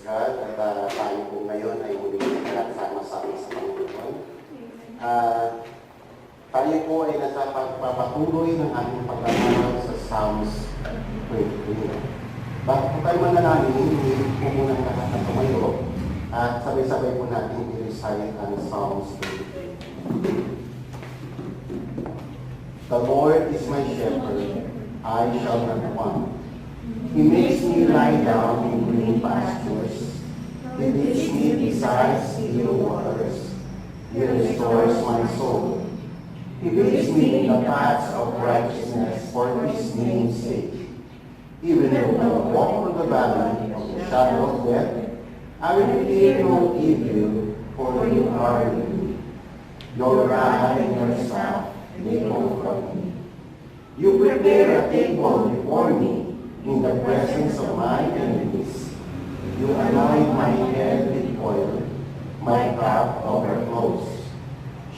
God at tayo po ngayon ay muling nagkakasama sa Panginoon. Tayo po ay nasa pagpapatuloy ng ating pag-aaral sa Psalms 23. Bago po tayo manalangin, hindi po muna lahat na tumayo at sabay-sabay po natin i-recite ang Psalms 23. The Lord is my shepherd, I shall not want. He makes me lie down in green pastures. He leads me beside still waters. He restores my soul. He leads me in the paths of righteousness for His name's sake. Even though I walk through the valley of the shadow of death, I will fear no evil, for You are with me. Your rod and Your staff, they comfort me. You prepare a table before me in the presence of my enemies. You anoint my head with oil, my cup overflows.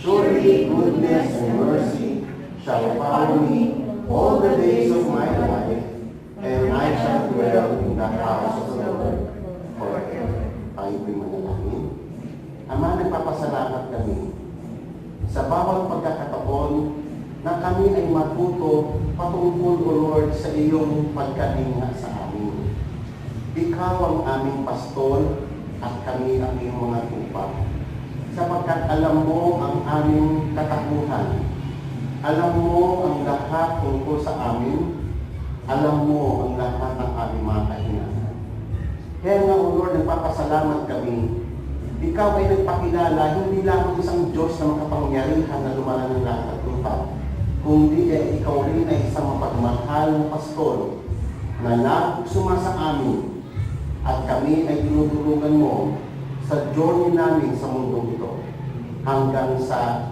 Surely goodness and mercy shall follow me all the days of my life, and I shall dwell in the house of the Lord forever. Tayo po'y manalangin. Ama, nagpapasalamat kami sa bawat pagkakataon na kami ay matuto patungkol, O Lord, sa iyong pagkalinga sa amin. Ikaw ang aming pastol at kami ang iyong mga tupa. Sapagkat alam mo ang aming katakutan. Alam mo ang lahat tungkol sa amin. Alam mo ang lahat ng aming mga kahinaan. Kaya nga, O Lord, nagpapasalamat kami. Ikaw ay nagpakilala, hindi lamang isang Diyos na makapangyarihan na lumalang ng lahat at lupa, kundi ikaw rin ay isang mapagmahal na pastol na sumasa amin at kami ay tinutulungan mo sa journey namin sa mundong ito hanggang sa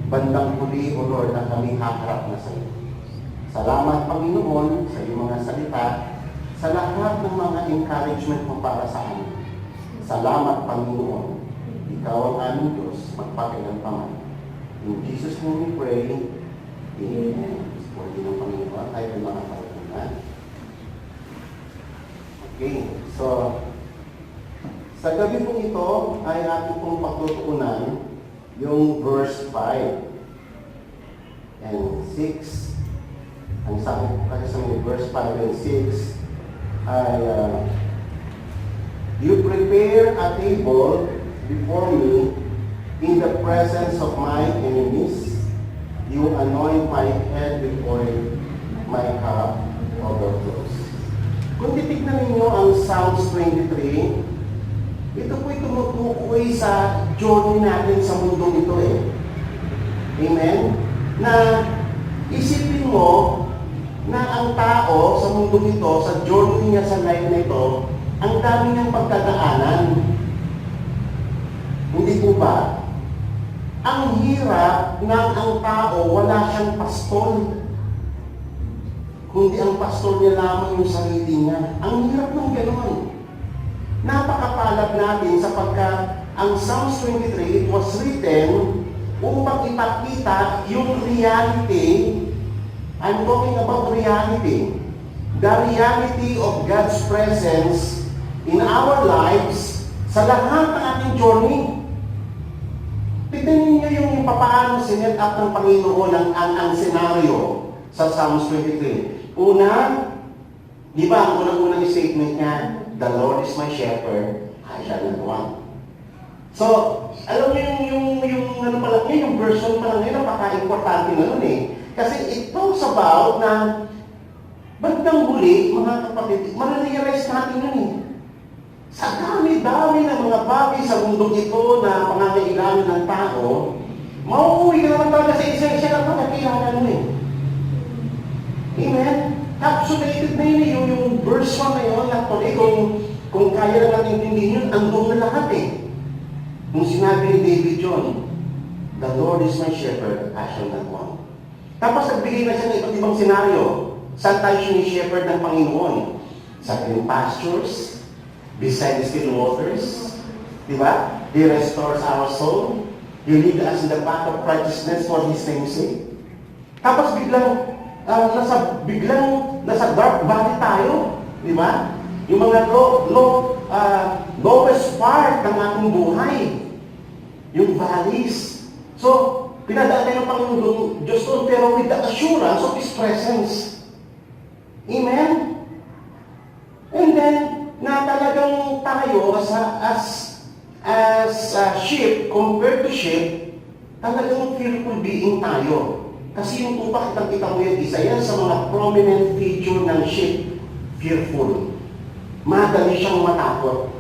bandang huli, O Lord, na kami haharap na sa iyo. Salamat, Panginoon, sa iyong mga salita, sa lahat ng mga encouragement mo para sa amin. Salamat, Panginoon. Ikaw ang aming Diyos, magpakailanman. In Jesus' name we pray. Amen. Pwede ng Panginoon, tayo ay mga kalunan. Okay, so, sa gabi pong ito ay ating pong pagtutuunan yung verse 5 and 6. Ang sabi po kasi sa mga verse 5 and 6 ay You prepare a table before me in the presence of my enemies. You anoint my head with oil, my cup overflows. Kung titignan ninyo ang Psalms 23, ito po'y tumutukoy sa journey natin sa mundong ito eh. Amen? Na isipin mo na ang tao sa mundong ito, sa journey niya sa life na ito, ang dami niyang pagkadaanan. Hindi po ba? Ang hirap ng ang tao, wala siyang pastol. Kundi ang pastol niya lamang yung sarili niya. Ang hirap ng gano'n. Napakapalad natin sapagkat ang Psalms 23, it was written upang ipakita yung reality. I'm talking about reality. The reality of God's presence in our lives sa lahat ng ating journey. Tignan niyo yung papaano sinet up ng Panginoon ang senaryo sa Psalms 23. Una, di ba ang unang-unang statement niya, The Lord is my shepherd, I shall not want. So, alam niyo yung ano pa lang yung version pa lang yun, napaka-importante na nun eh. Kasi it talks about na bandang huli, mga kapatid, marirealize natin yun eh. Sa dami-dami ng mga bagay sa mundong ito na pangangailangan ng tao, mauuwi ka naman talaga sa isa-isa lang na kailangan mo eh. Amen? Capsulated na yun yung verse 1 na yun, actually, kung kaya na natin intindihin yun, andun na lahat eh. Kung sinabi ni David John, The Lord is my shepherd, I shall not want. Tapos nagbigay na siya ng iba't ibang senaryo. Saan tayo siya ni shepherd ng Panginoon? Sa green pastures, beside the still waters, di ba? He restores our soul. He leads us in the path of righteousness for His name's sake. Tapos biglang nasa dark valley tayo, di ba? Yung mga low lowest part ng ating buhay. Yung valleys. So, pinadaan tayo ng Panginoon Diyos doon, pero with the assurance of His presence. Amen? And then, na talagang tayo as a sheep, compared to sheep, talagang fearful being tayo. Kasi yung kung bakit kita mo yan, isa yan sa mga prominent feature ng sheep, fearful. Madali siyang matakot.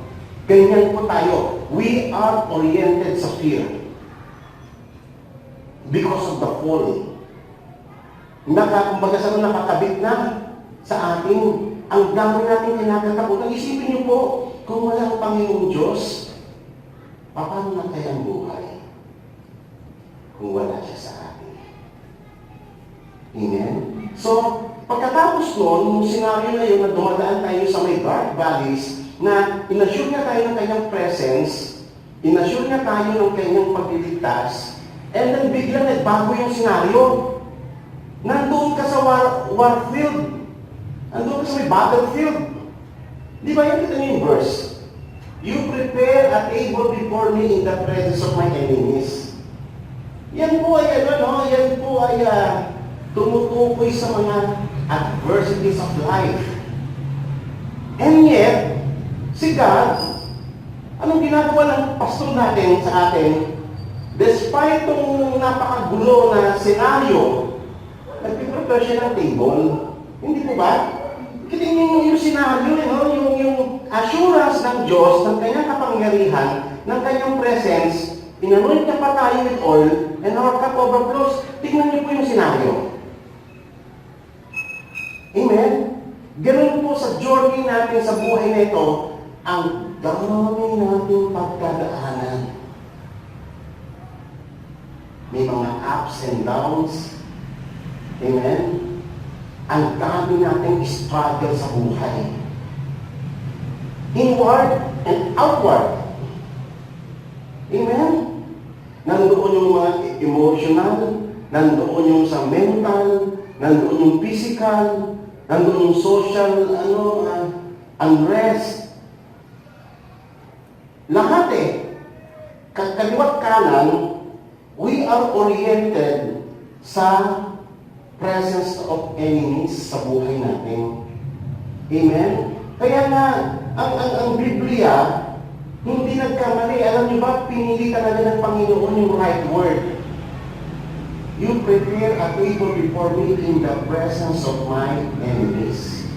Ganyan po tayo. We are oriented sa fear. Because of the fall. Kumbaga sa nakakabit na sa atin, ang dami natin kinakatakutan. Isipin niyo po, kung walang Panginoong Diyos, paano na kaya ang buhay? Kung wala siya sa atin. Amen? So, pagkatapos noon, nung senaryo na yun, na dumadaan tayo sa may dark valleys, na inassure niya tayo ng kanyang presence, inassure niya tayo ng kanyang pagliligtas, and then biglang nagbago yung senaryo. Nandun ka sa warfield. Nandun ka sa may battlefield. Di ba yan kita niyo yung verse? You prepare a table before me in the presence of my enemies. Yan po ay yan po ay tumutukoy sa mga adversities of life. And yet, si God, anong ginagawa ng pastor natin sa atin, despite itong napakagulo na senaryo, nag-prepare siya ng table. Hindi po ba? Kita niyo yung senaryo, yung assurance ng Diyos, ng kanyang kapangyarihan, ng kanyang presence, inanulit niya pa tayo with oil, and our cup overflows. Tingnan niyo po yung senaryo. Amen? Ganun po sa journey natin sa buhay na ito, ang dami nating pagkadaanan. May mga ups and downs. Amen? Ang dami nating struggle sa buhay. Inward and outward. Amen? Nandoon yung mga emotional, nandoon yung sa mental, nandoon yung physical, nandoon yung social, unrest. Lahat kaliwat kanan, we are oriented sa presence of enemies sa buhay natin. Amen? Kaya nga, ang Biblia, hindi nagkamali. Alam niyo ba, pinili talaga ng Panginoon yung right word. You prepare a table before me in the presence of my enemies.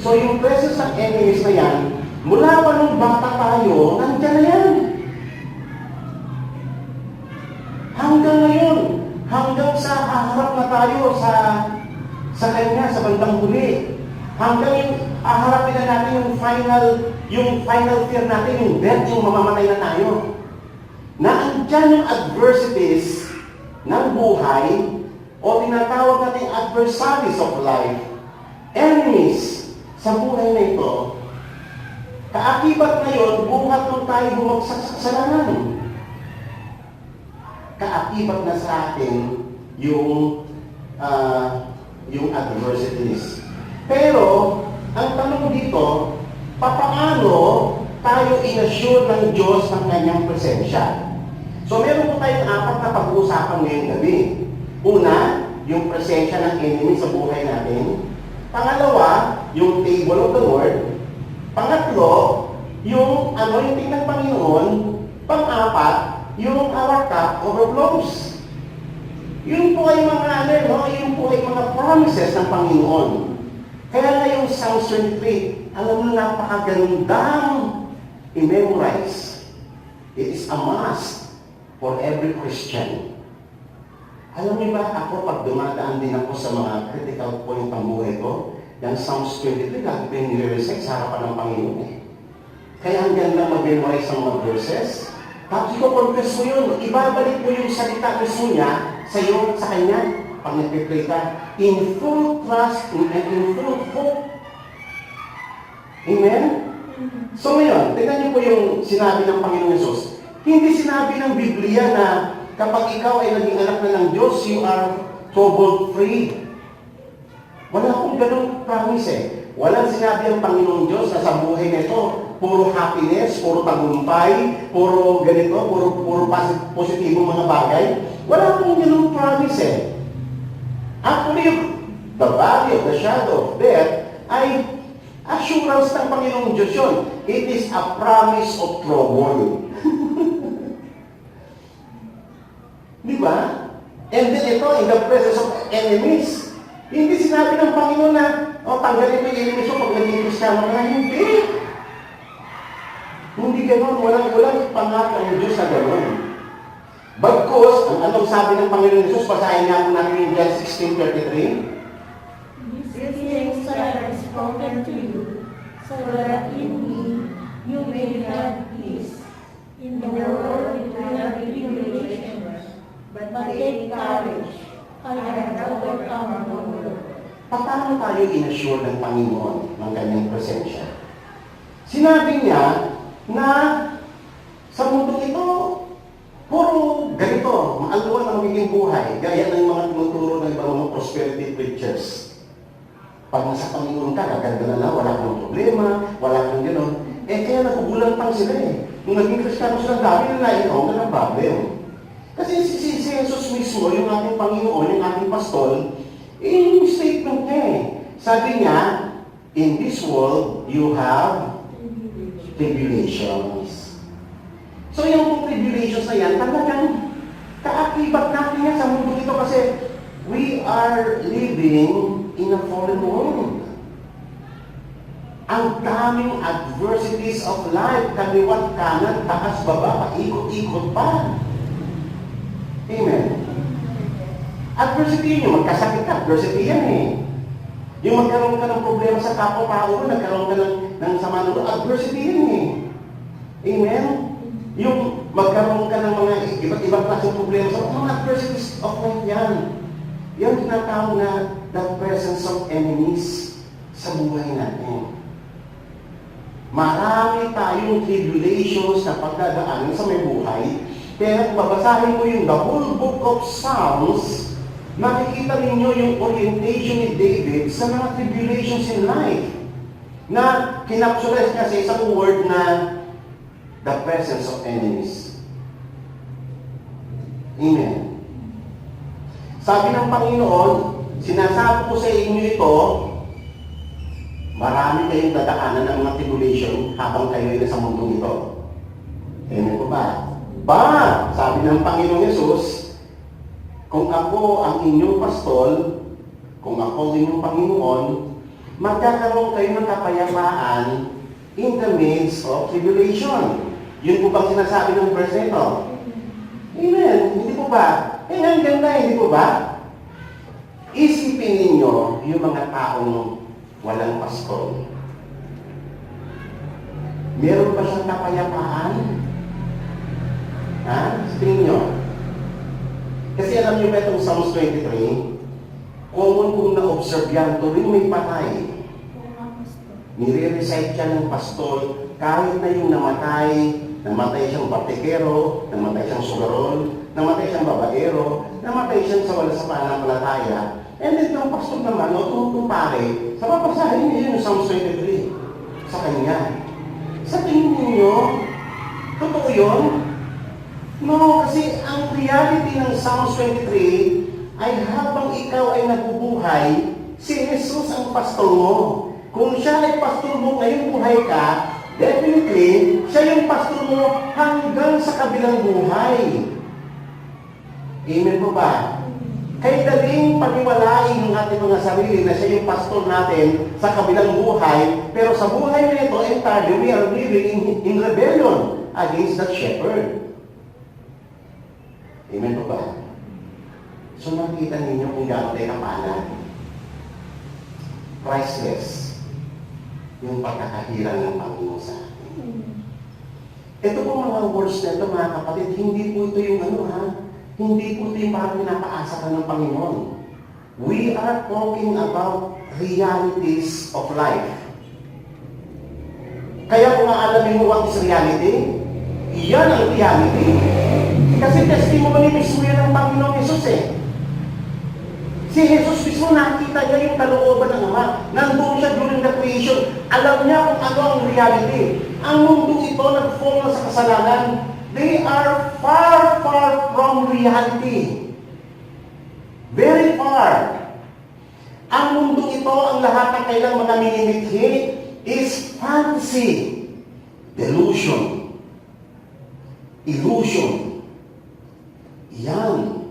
So yung presence ng enemies na yan, mula pa nung bata tayo, nandiyan na yan. Hanggang ngayon, hanggang sa haharap na tayo sa Kanya, sa bandang huli. Hanggang yung haharapin na natin yung final fear natin, yung death, yung mamamatay na tayo. Na andyan yung adversities ng buhay, o tinatawag natin adversaries of life, enemies sa buhay na ito. Kaakibat na yun, buhat nung tayo bumagsak sa kasalanan. Kaakibat na sa atin yung adversities. Pero, ang tanong dito, papaano tayo inassure ng Diyos ng kanyang presensya? So, meron po tayong 4 na pag-uusapan ngayong gabi. Una, yung presensya ng enemy sa buhay natin. Pangalawa, yung table of the Lord. Pangatlo, yung tingnan ng Panginoon. Pang-apat, yung our cup overflows. Yun po ay mga yun po ay mga promises ng Panginoon. Kaya na yung Psalm 23, alam mo, napakagandang i-memorize. It is a must for every Christian. Alam niyo ba, ako pag dumadaan din ako sa mga critical point ng buhay ko, yung Psalms 23, lagi ko yung nire-recite sa harapan ng Panginoon. Kaya ang ganda mag-memorize ang mga verses. Tapos i-confess mo yun, ibabalik mo yung salita mismo niya sa iyo, sa Kanya, pag nagpipray ka, in full trust and in full hope. Amen? So ngayon, tingnan niyo po yung sinabi ng Panginoon Yesus. Hindi sinabi ng Biblia na kapag ikaw ay naging anak na ng Diyos, you are trouble-free. Wala akong ganong promise Walang sinabi ang Panginoong Diyos na sa buhay na ito, puro happiness, puro tagumpay, puro ganito, puro positibong mga bagay. Wala akong ganung promise eh. Actually, the valley of the shadow of death ay assurance ng Panginoong Diyos yun. It is a promise of trouble. Di ba? And then ito, in the presence of enemies. Hindi sinabi ng Panginoon na, tanggalin mo yung enemies mo pag naging Kristiyano ka na. Hindi. Hindi gano'n. Walang pangat ang Diyos na gano'n. Bagkus, anong sabi ng Panginoon Jesus, basahin nga po natin yung John 16:33. These things I have spoken to you, so that in me you may have peace. In the world you will have tribulation, but take courage. I have overcome the world. Paano tayo inassure ng Panginoon ng kanyang presensya? Sinabi niya na sa mundo ito, puro ganito, maaluan ang magiging buhay, gaya ng mga tinuturo ng ibang mga prosperity preachers. Pag nasa Panginoon ka, gaganda na lang, wala kang problema, wala kang gano'n. Kaya nagugulantang sila eh. Nung naging Kristiyano sila, dami na nainom na ng problem. Kasi si Jesus mismo, yung ating Panginoon, yung ating pastol, yung statement niya eh. Sabi niya, in this world, you have tribulations. So yung tribulations na yan, talagang kaakibat natin yan sa mundo ito kasi we are living in a fallen world. Ang daming adversities of life, kaliwat, kanan, taas, baba, paikot-ikot pa. Amen. Adversity yun, yung magkasakit ka, adversity yan eh. Yung magkaroon ka ng problema sa kapwa-tao, nagkaroon ka ng sama ng adversity yan eh. Amen? Yung magkaroon ka ng mga iba't ibang klaseng problema sa mga adversities of life yan. Yan tinatawag na the presence of enemies sa buhay natin. Marami tayong tribulations na pagdadaanan sa may buhay. Kaya kung babasahin mo yung the whole book of Psalms, makikita ninyo yung orientation ni David sa mga tribulations in life na kinapsulas niya sa isang word na the presence of enemies. Amen. Sabi ng Panginoon, sinasabi ko sa inyo ito, marami kayong dadaanan ng mga tribulation habang kayo ay nasa mundong ito. Amen po ba? Sabi ng Panginoong Yesus, kung ako ang inyong pastol, kung ako ang inyong Panginoon, magkakaroon kayo ng kapayapaan in the midst of tribulation. Yun po bang sinasabi ng verse nito? Amen. Hindi po ba? Ang ganda, hindi po ba? Isipin ninyo yung mga taong walang pastol. Meron ba siyang kapayapaan? Isipin ninyo. Kasi alam niyo ba itong Psalms 23, common kung na-observe yan, tuwing may patay. Nire-recite siya ng pastol, kahit na yung namatay siyang batikero, namatay siyang sugarol, namatay siyang babaero, namatay siyang sa wala sa pananampalataya. And then yung pastol naman, tumpare, sa papasahin niya yung Psalms 23 sa kanya. Sa tingin ninyo, totoo yun? No, kasi ang reality ng Psalms 23 ay habang ikaw ay nabubuhay, si Jesus ang pastol mo. Kung siya ay pastol mo ngayong buhay ka, definitely, siya yung pastol mo hanggang sa kabilang buhay. Amen po ba? Kaya daling paniwalain ng ating mga sarili na siya yung pastol natin sa kabilang buhay, pero sa buhay na ito, entirely, we are living in rebellion against that shepherd. Amen po ba? So nakita ninyo kung gano'n tayo kapanan. Priceless yung pagkakahirang ng Panginoon sa atin. Ito po mga words na ito mga kapatid, hindi po ito yung hindi po ito yung parang pinapaasa ka ng Panginoon. We are talking about realities of life. Kaya kung aalamin mo what is reality, iyan ang reality. Kasi testimony mismo yan ng Panginoon Jesus eh. Si Jesus mismo nakita niya yung kalooban ng Ama. Nandun siya during the creation. Alam niya kung ano ang reality. Ang mundo ito nag-fall na sa kasalanan. They are far, far from reality. Very far. Ang mundo ito, ang lahat ng kailang mga minimithi is fantasy, delusion, illusion. Yan.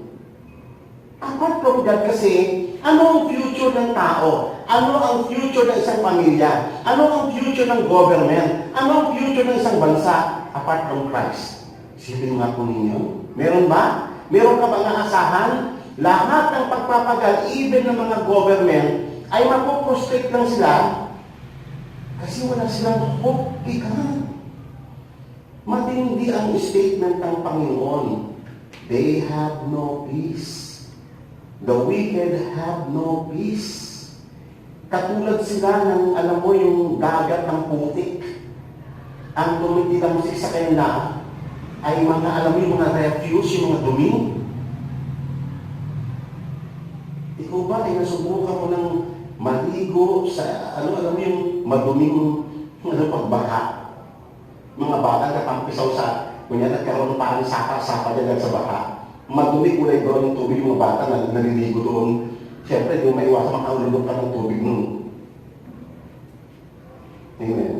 Apart from God kasi, ano ang future ng tao? Ano ang future ng isang pamilya? Ano ang future ng government? Ano ang future ng isang bansa? Apart from Christ. Silipin nga po ninyo. Meron ba? Meron ka bang aasahan? Lahat ng pagpapagal, even ng mga government, ay mapoprostrate lang sila kasi wala silang hope kay God. Matindi ang statement ng Panginoon. They have no peace. The wicked have no peace. Katulad sila ng, alam mo, yung dagat ng putik. Ang tumitilamsik sa kanila ay mga, alam mo, yung mga refuse, yung mga dumi. Ikaw ba ay nasubukan mo ng maligo sa, alam mo yung maduming, pagbaha? Mga bata natampisaw sa, kunya nagkaroon pa ng sapa-sapa dyan sa baha. Madumi kulay brown yung tubig, yung mga bata na naliligo doon. Siyempre, di mo maiwasan makaulog ka ng tubig nun. Amen.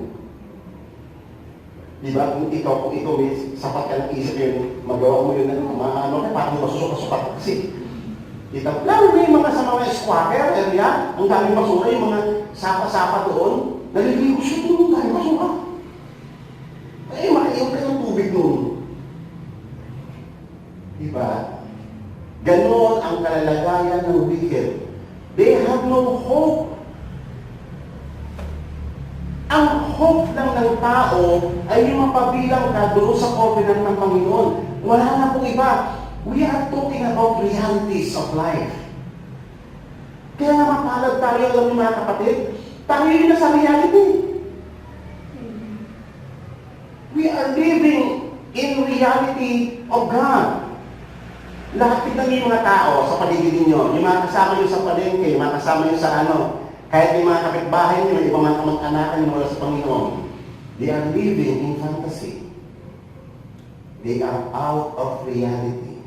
Diba? Kung ikaw may sapat ka ng isip yun, magawa mo yun, parang masusuka-sukat kasi. Lalo na yung mga sa mga squatter area, ang daming basura, yung mga sapa-sapa doon, naliligo siya doon, dahil basura. Eh, makaiyon ka ng tubig doon. Diba? Ganon ang kalalagayan ng wicked. They have no hope. Ang hope lang ng tao ay yung mapabilang ka doon sa covenant ng Panginoon. Wala na pong iba. We are talking about realities of life. Kaya nga mapalad tayo, alam niyo mga kapatid, tayo yun na sa reality. We are living in reality of God. Lahat tignan yung mga tao sa paligid ninyo, yung mga kasama nyo sa palengke, yung mga kasama nyo sa kahit yung mga kapitbahay nyo, yung ibang mga kamag-anakan nyo sa Panginoon, they are living in fantasy. They are out of reality.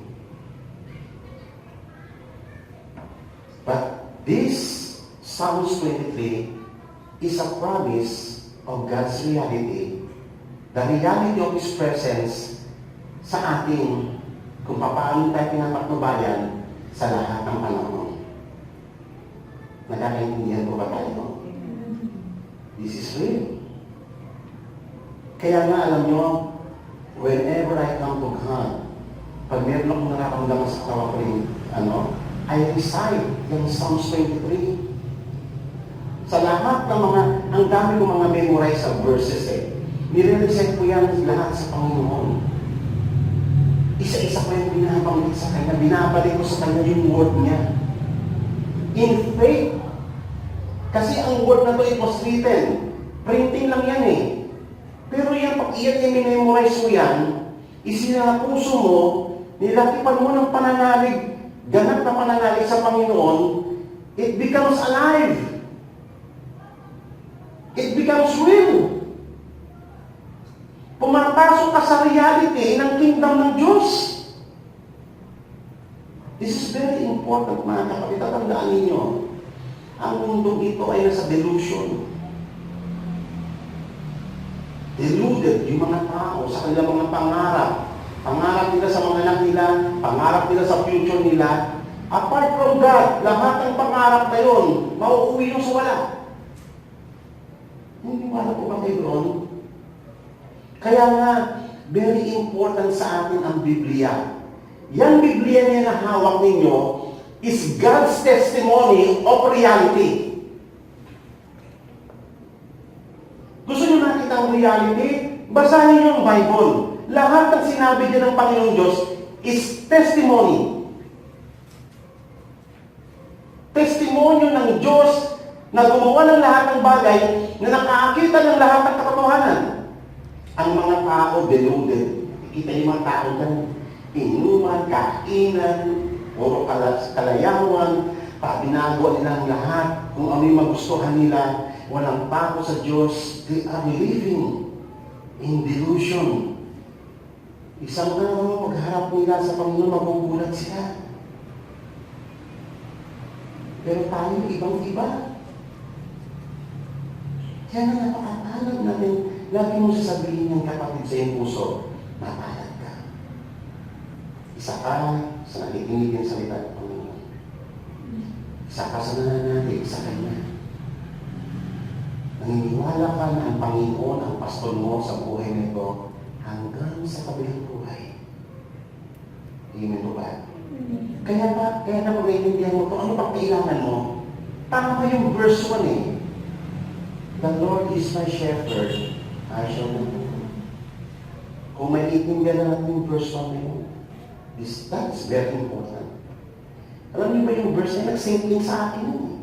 But this Psalms 23 is a promise of God's reality. The reality of His presence sa ating kung paano tayo pinapatnubayan sa lahat ng panahon. Nagkakaintindihan po ba tayo? This is real. Kaya nga, alam nyo, whenever I come to God, pag meron akong nararamdaman sa katawan ko rin, I recite yung Psalms 23. Sa lahat ng mga, ang dami kong mga memorize sa verses nire-recite ko yan lahat sa Panginoon. Isa-isa ko yung binabanggit sa Kanya, binabalik ko sa Kanya yung word niya. In faith, kasi ang word na to, it was written. Printing lang yan Pero yan, pag iyan yung memorize mo yan, isinapuso mo, nilakipan mo ng pananalig, ganap na pananalig sa Panginoon, it becomes alive. It becomes real. Pumapasok ka sa reality ng kingdom ng Diyos. This is very important, mga kapatid. Tatandaan ninyo, ang mundo ito ay nasa delusion. Deluded yung mga tao sa kanilang mga pangarap. Pangarap nila sa mga anak nila, pangarap nila sa future nila. Apart from God, lahat ng pangarap na yun, mauuwi yung sa wala. Hindi wala po ba kayo doon? Kaya nga, very important sa atin ang Biblia. Yan Biblia niya na hawak ninyo is God's testimony of reality. Gusto niyo nakita ang reality? Basahin niyo ang Bible. Lahat ng sinabi niya ng Panginoong Diyos is testimony. Testimonyo ng Diyos na gumawa ng lahat ng bagay na nakakita ng lahat ng katotohanan. Ang mga tao deluded. Kita niyo mga tao dyan, inuman, kainan, puro kalayawan, binagawa nila ang lahat, kung ano yung magustuhan nila, walang pako sa Diyos. They are living in delusion. Isang araw magharap nila sa Panginoon, magugulat sila. Pero tayo, ibang-iba. Kaya na napakatalad natin, lagi mo sasabihin ng kapatid sa iyong puso, mapalad ka. Isa ka sa nakikinig ng salita ng Panginoon. Isa ka sa nananalig sa Kanya. Naniniwala ka na ang Panginoon, ang pastor mo sa buhay nito, hanggang sa kabilang buhay. Amen to ba? Kaya na pag naiintindihan mo ito, ano pang kailangan mo? Tama yung verse 1 eh. The Lord is my shepherd, I shall not want. Kung may itindihan na natin yung verse 1 na yun, that's very important. Alam niyo ba yung verse na nag-sink in sa akin?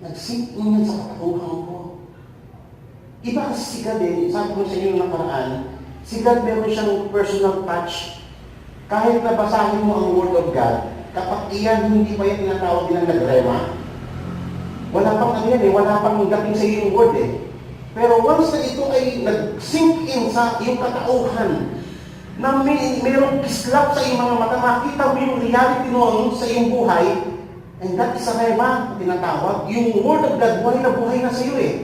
Nag-sink in yan sa katauhan ko. Iba kasi si God eh, sabi ko sa inyo yung nakaraan, si God meron siyang personal touch. Kahit nabasahin mo ang Word of God, kapag iyan hindi pa yan tinatawag nilang nagrema, wala pang ano yan eh, wala pang dating sa iyo yung Word eh. Pero once na ito ay nag-sink in sa iyong katauhan, na mayroong kislap sa iyong mga mata, makita mo yung reality noon sa iyong buhay, and that is a rema, tinatawag, yung Word of God, buhay na buhay na sa iyo eh.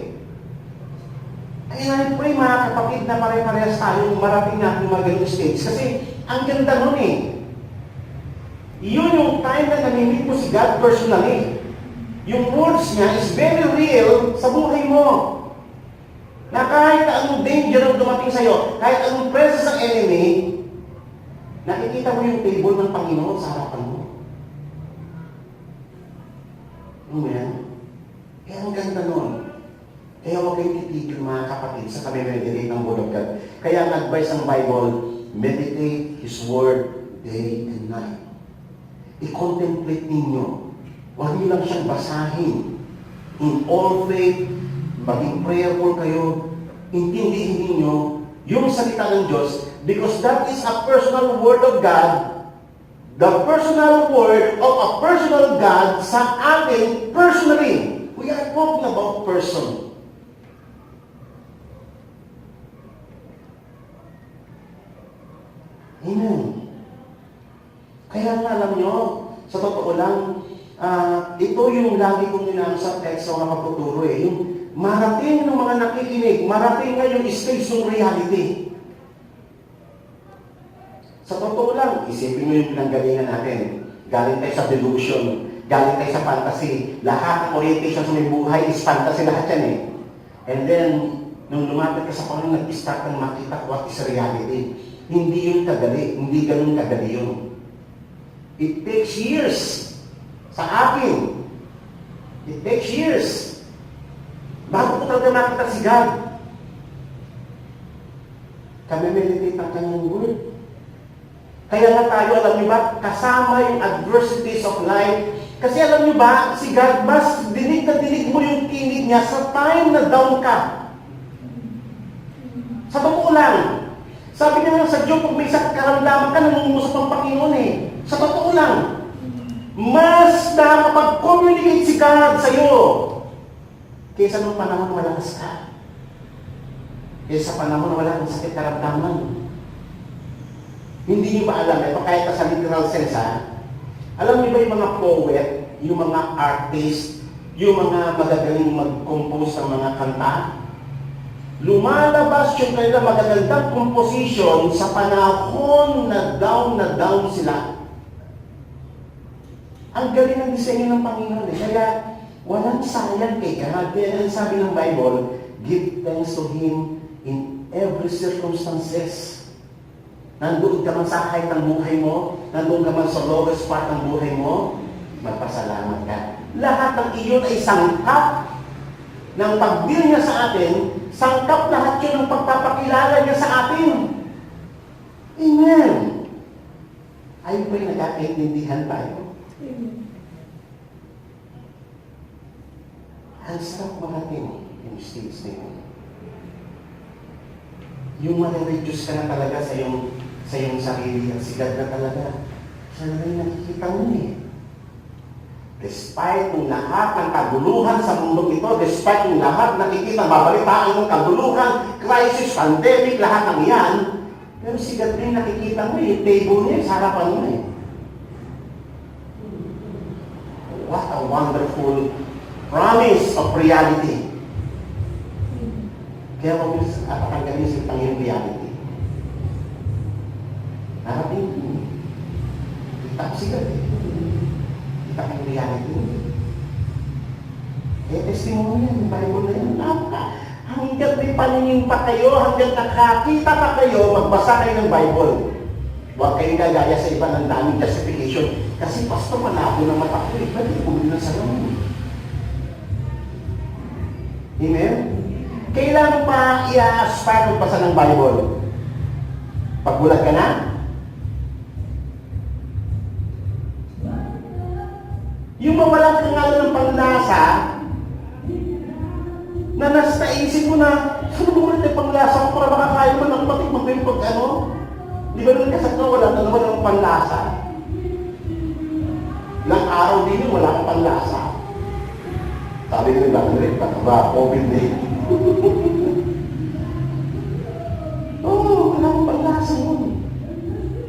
Kaya I pray mga kapatid na pare-parehas tayong marating natin mga ganung stage. Kasi ang ganda nun eh. Yun yung time na namimit mo si God personally. Yung words niya is very real sa buhay mo. Na kahit anong danger ang dumating sa'yo, kahit anong presence ng enemy, nakikita mo yung table ng Panginoon sa harapan mo. Amen? Kaya ang ganda nun. Kaya huwag kayong titigil mga kapatid sa kami-meditate ng Word of God. Kaya ang advice ng Bible, meditate His Word day and night. I-contemplate ninyo. Huwag niyo lang siyang basahin. In all faith, maging prayerful kayo. Intindihin ninyo yung salita ng Diyos because that is a personal Word of God. The personal Word of a personal God sa atin personally. We are talking about person. Amen. Kaya nga alam nyo, sa totoo lang, ito yung lagi kong ninang sa text o nakaputuro eh. Yung marating ng mga nakikinig, marating nga yung stage ng reality. Sa totoo lang, isipin nyo yung pinanggalingan natin. Galing tayo sa delusion, galing tayo sa fantasy. Lahat ng orientation sa may buhay is fantasy lahat yan eh. And then, nung lumapit ka sa Panginoon, nag-start kang makita what is reality. Hindi yun kagali, hindi ganun kagali yun. It takes years sa akin. It takes years. Bago ko talaga makita si God. Kami meditate ang kanyang word. Kaya nga tayo, alam niyo ba, kasama yung adversities of life. Kasi alam niyo ba, si God, mas dinig na dinig mo yung tinig niya sa time na down ka. Sa totoo lang. Sabi niya nga sa Job, pag may sakit karamdaman ka, nangungusap ang Panginoon eh. Sa totoo lang. Mas nakakapag-communicate si God sa'yo kaysa nung panahon malakas ka. Kaysa panahon wala kang sakit karamdaman. Hindi niyo ba alam, ito kahit sa literal sense ha, alam niyo ba yung mga poet, yung mga artist, yung mga magagaling mag-compose ng mga kanta? Lumalabas yung kanilang magagandang composition sa panahon na down sila. Ang galing ng disenyo ng Panginoon eh. Kaya walang sayang kay God. Kaya ang sabi ng Bible, give thanks to Him in every circumstances. Nandoon ka man sa height ng buhay mo, nandoon ka man sa lowest part ng buhay mo, magpasalamat ka. Lahat ng iyon ay sangkap ng pag-deal niya sa atin, sangkap lahat yun ng pagpapakilala niya sa atin. Amen. Ayun ba'y nagkakaintindihan tayo? Ang sarap marating yung stage na yun. Yung ma-reduce ka na talaga sa iyong sarili at sigad na talaga. Siya na rin nakikita mo eh. Despite ng lahat ng kaguluhan sa mundo ito, despite ng lahat nakikita, babalitaan ng kaguluhan, crisis, pandemic, lahat ng yan, pero si Catherine nakikita mo table niya sa harapan mo What a wonderful promise of reality. Kaya huwag yung apakagaling sa Panginoon reality. Narating kita ko sigat kita ko yung reality. Testimony yan, yung Bible na yan. Hanggat may paningin pa kayo, hanggat nakakita pa kayo, magbasa kayo ng Bible. Huwag kayong gagaya sa iba ng daming justification. Kasi pastor, malabo na mata ko. Pwede bumili ng salamin. Amen? Kailan pa i-aspire magbasa ng Bible? Pagbulag ka na? Yung mawalan ka nga ng panglasa, na nasa isip mo na, saan mo ulit yung panglasa ko para makakain mo ng patik mo yung pag-ano? Di ba nung kasat na wala na naman ang panlasa? Ilang araw din yung wala kang panlasa. Sabi ko nila, ba, COVID na yun. Oo, wala kang panlasa mo.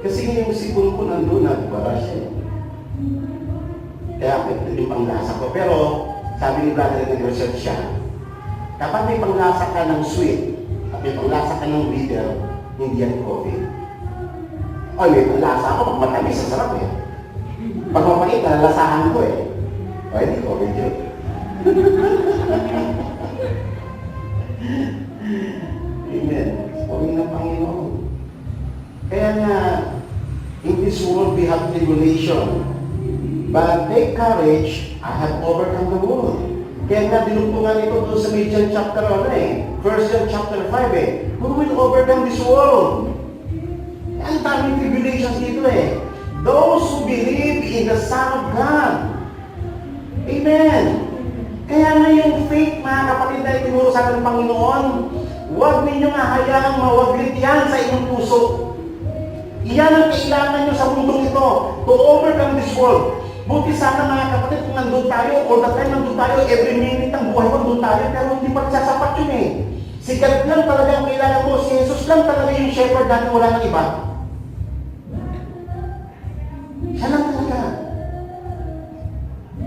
Kasi yung sipon ko nandun, nagbara siya. Kaya ito yung panglasa ko. Pero, sabi ni brother, nag-research siya, kapag may panglasa ka ng sweet, at may panglasa ka ng bitter, hindi yan COVID. Ay, may panglasa ako, pag matamis, ang sarap eh. Pag mapait, nalalasahan ko eh. Ay, hindi COVID yun. Amen. Sabi ng Panginoon. Kaya nga, in this world we have tribulation. But take courage, I have overcome the world. Kaya nga, dinugtungan ito doon sa Median chapter 1 1 John chapter 5 Who will overcome this world? Ang daming tribulations dito Those who believe in the Son of God. Amen. Kaya nga yung faith, mga kapatid na itinuro sa ating Panginoon, huwag ninyong hahayaang mawaglit yan sa inyong puso. Iyan ang kailangan nyo sa mundong ito to overcome this world. Buti sana mga kapatid kung nandun tayo, all the time nandun tayo, every minute ng buhay mo nandun tayo, pero hindi pa sasapat yun Si God lang talaga ang kailangan mo, si Jesus lang talaga yung shepherd natin, wala nang iba. Siya lang talaga.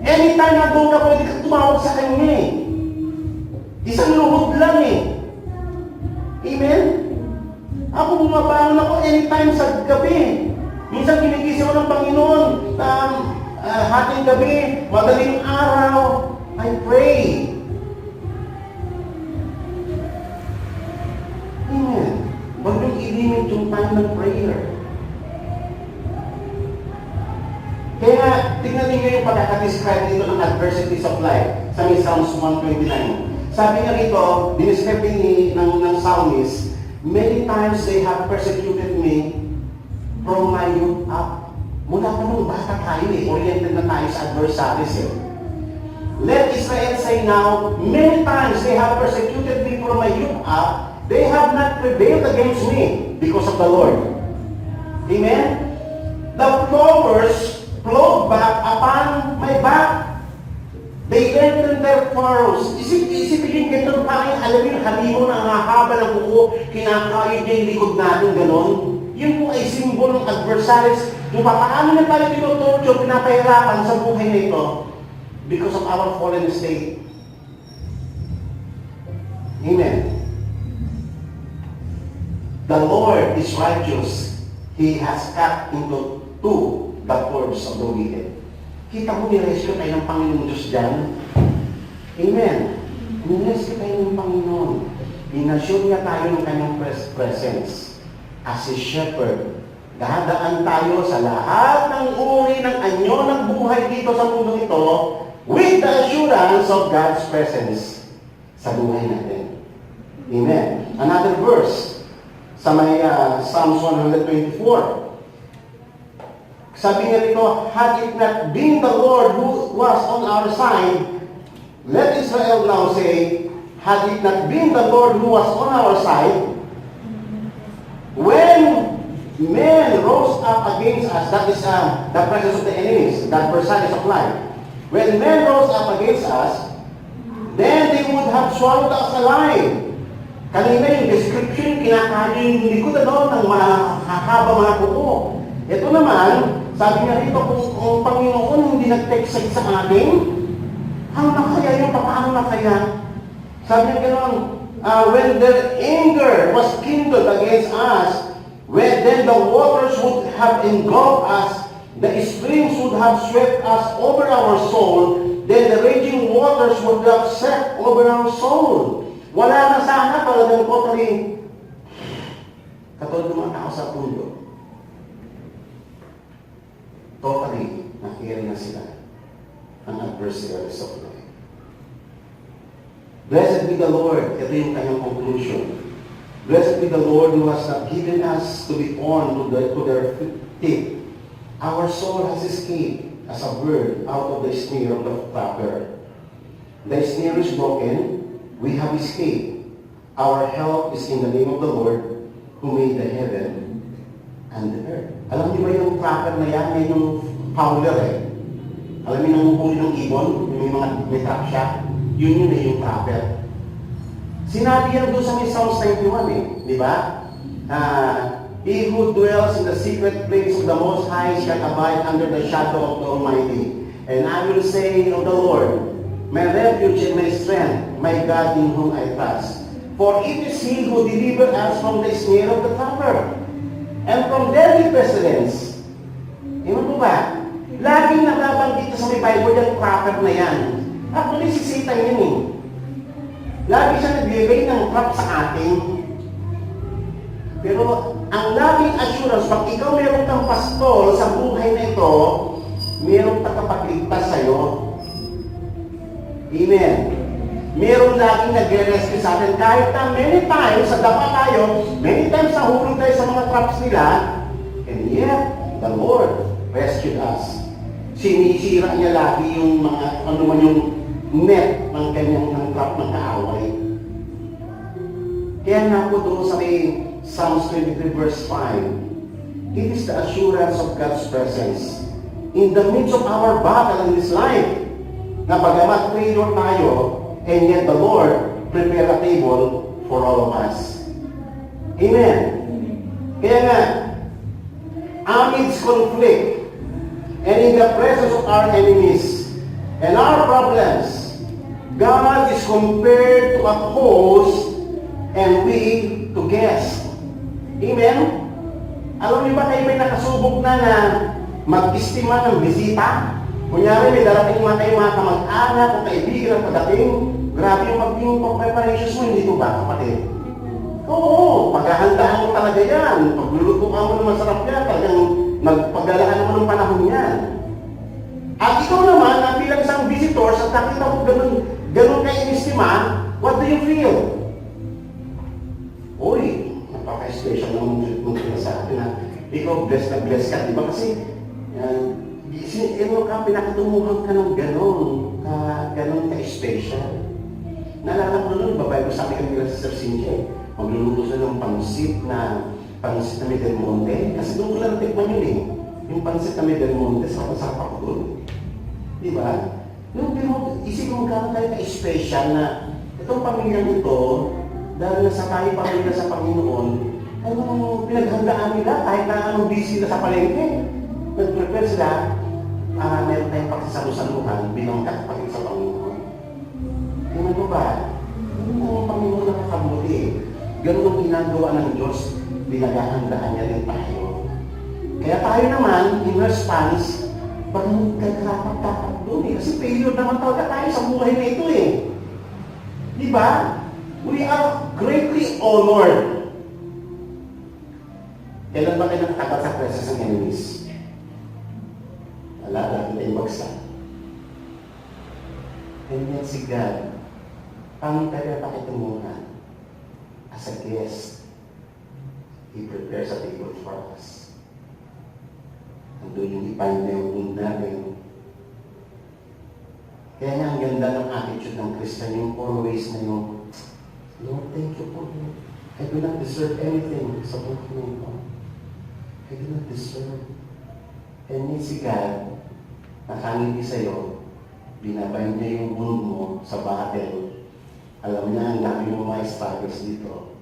Anytime na doon ka, pwede ka tumawag sa kanya Isang luhod lang Amen? Ako bumabangon ako anytime sa gabi. Minsan kinigising ko ng Panginoon, hating gabi, madaling araw, I pray. Amen. Huwag niyong ilimit yung time ng prayer. Kaya, tingnan niyo yung pagkakadescribe dito ng adversities of life sa may Psalms 129. Sabi nga rito, dinescribe ng psalmist, many times they have persecuted me from my youth up. Mula pa nung bata tayo oriented na tayo sa adversaries Let Israel say now, many times they have persecuted me from my youth up, they have not prevailed against me because of the Lord. Amen? The plowers plowed back upon my back. They lengthened their furrows. Isipin ganito parang alam yung halimo na hahaba ng buko, kinakayod niya yung likod natin, ganon. Yun po ay simbolo ng adversaries. Kung paano na tayo tinutorture, pinapahirapan sa buhay na ito because of our fallen state. Amen. The Lord is righteous. He has cut into two the cords of the wicked. Kita mo, nirescue tayo ng Panginoon Diyos dyan. Amen. Nirescue tayo ng Panginoon. Inassure niya tayo ng kanyang presence. As a shepherd, dadaan tayo sa lahat ng uri ng anyo ng buhay dito sa mundo ito with the assurance of God's presence sa buhay natin. Amen. Another verse sa may Psalms 124. Sabi nga dito, had it not been the Lord who was on our side, let Israel now say, had it not been the Lord who was on our side, when men rose up against us, that is the presence of the enemies, the adversaries of life. When men rose up against us, then they would have swallowed us alive. Kanina yung description, kinakain yung likod ng mahaba mga kuko. Ito naman, sabi niya rito, kung Panginoon hindi nag-text sa akin, ano na kaya yung paano na kaya? Sabi niya gano'n, when their anger was kindled against us, then the waters would have engulfed us, the streams would have swept us over our soul, then the raging waters would have set over our soul. Wala na sana talagang totally katulad ng mga tao sa pundo. Totally nakikita na sila ang adversaries of life. Blessed be the Lord. Ito yung kanyang conclusion. Blessed be the Lord who has not given us to be born to their teeth. Our soul has escaped as a bird out of the snare of the trapper. The snare is broken. We have escaped. Our help is in the name of the Lord who made the heaven and the earth. Alam niyo ba yung trapper na yan yung fowler Alam niyo nang huli ng ibon, yung mga may trap siya, yun yung trapper. Sinabi yan doon sa may Psalms 91 di ba? He who dwells in the secret place of the Most High shall abide under the shadow of the Almighty. And I will say of the Lord, my refuge and my strength, my God in whom I trust. For it is He who delivered us from the snare of the trapper, and from deadly pestilence. Ewan po ba? Laging nababanggit sa may Bible yung trapper na yan. Actually, si Satan yun Lagi siya nagbibigay ng trap sa atin. Pero ang laging assurance, pag ikaw meron kang pastol sa buhay na ito, meron tagapagligtas sa'yo. Amen. Meron laging nagre-rescue sa atin. Kahit na many times, sa dapa tayo, many times nahulog tayo sa mga traps nila, and yet, the Lord rescued us. Sinisira niya lagi yung mga, ano man yung net ng kanyang ng trap ng kaaway. Kaya nga po doon sa may Psalms 23 verse 5, it is the assurance of God's presence in the midst of our battle in this life. Na bagamat failure tayo, and yet the Lord prepare a table for all of us. Amen. Kaya nga, amidst conflict, and in the presence of our enemies, and our problems, God is compared to a host, and we to guests. Amen? Alam niyo ba kayo may nakasubok na mag-istima ng bisita? Kunyari, may darating mga kamag-anak o kaibigan ang pagdating, grabe yung preparations mo, hindi mo ba, kapatid? Oo, paghahandaan mo talaga yan. Pagluluto ka mo ng masarap yan, talagang magpagalaan mo ng panahon yan. At ikaw naman, na bilang isang visitor, sa nakita mo ganun ka-inistima, what do you feel? Uy, napaka-special naman mong sa atin na ikaw blessed na blessed ka, di ba? Kasi, pinakatumuhan ka ng ganon ka-special. Naalala ko nun, babae ko sa akin kami nila sa Sister Cynthia, magluluto siya ng pansit na may Del Monte. Kasi doon ko lang natikman yun yung pansit na may Del Monte, sarap ako doon. Di ba? Pero isip mo gano'n tayo ka-special na itong pamilyang ito, dahil nasa tayo pamilya sa Panginoon, pinaghandaan nila kahit na anong busy na sa palengke. Nag-prepare sila, meron tayong pagsasalusaluhan bilang kakapagin sa Panginoon. Tingnan mo ba? Ang Panginoon nakakabuti Ganun ang ginagawa ng Diyos, binagahandaan niya rin tayo. Kaya tayo naman, in response, parang kagarapat-dapat doon Kasi failure naman talaga tayo sa buhay na ito Di ba? We are greatly honored. Kailan ba kayo nakatapat sa presence ng enemies? Wala, lagi tayong bagsak. And yet si God, ang tayo pakitunguhan, as a guest, He prepares a table for us. Andun yung ipahin na yung wound namin. Kaya nga ang ganda ng attitude ng Christian, yung always na yung, Lord, thank you po. I do not deserve anything sa buhay mo ito. I do not deserve. And yet si God, nakangiti sa'yo, binaban niya yung wound mo sa battle. Alam niya, ang dami mo mga struggles dito.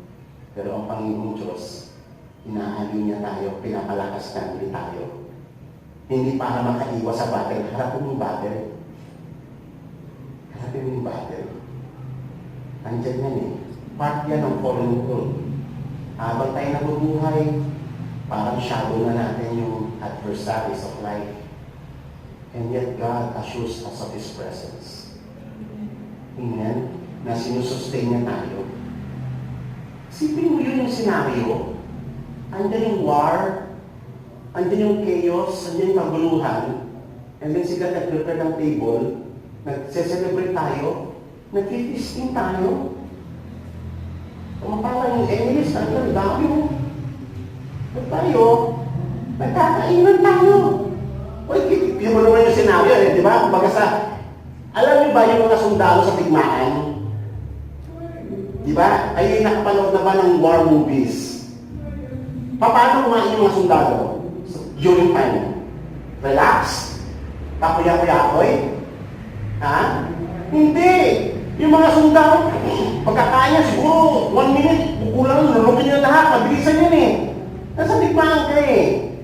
Pero ang Panginoong Diyos, inaaliw niya tayo, pinapalakas namin tayo. Hindi para makaiwas sa battle. Harapin mo yung battle. Harapin mo yung battle. Nandiyan yan eh. Part yan ng fallen world. Habang tayo nabubuhay, parang shadow na natin yung adversaries of life. And yet God assures us of His presence. Amen? Na sinusustain niya tayo. Sipin mo yun yung scenario. Andiyan yung war, andiyan yung chaos, andiyan yung kaguluhan, and then sila nag-prepare ng table, nag-celebrate tayo, nag-feasting tayo. Tumapala yung enemies, ang dami mo. At tayo, nagkakainan tayo. Uy, yun mo naman yung scenario, di ba? Kumbaga sa, alam niyo ba yung mga sundalo sa tigmaan? Di ba? Ay nakapanood na ba ng war movies? Paano kumain yung mga sundalo? During time? Relax? Pakuya-kuya-koy? Ha? Hindi! Yung mga sundalo, pagkakain niya siguro 1 minute, kukulang, lulukin niya lahat, mabilisan yan eh. Nasa tigmaan ka eh.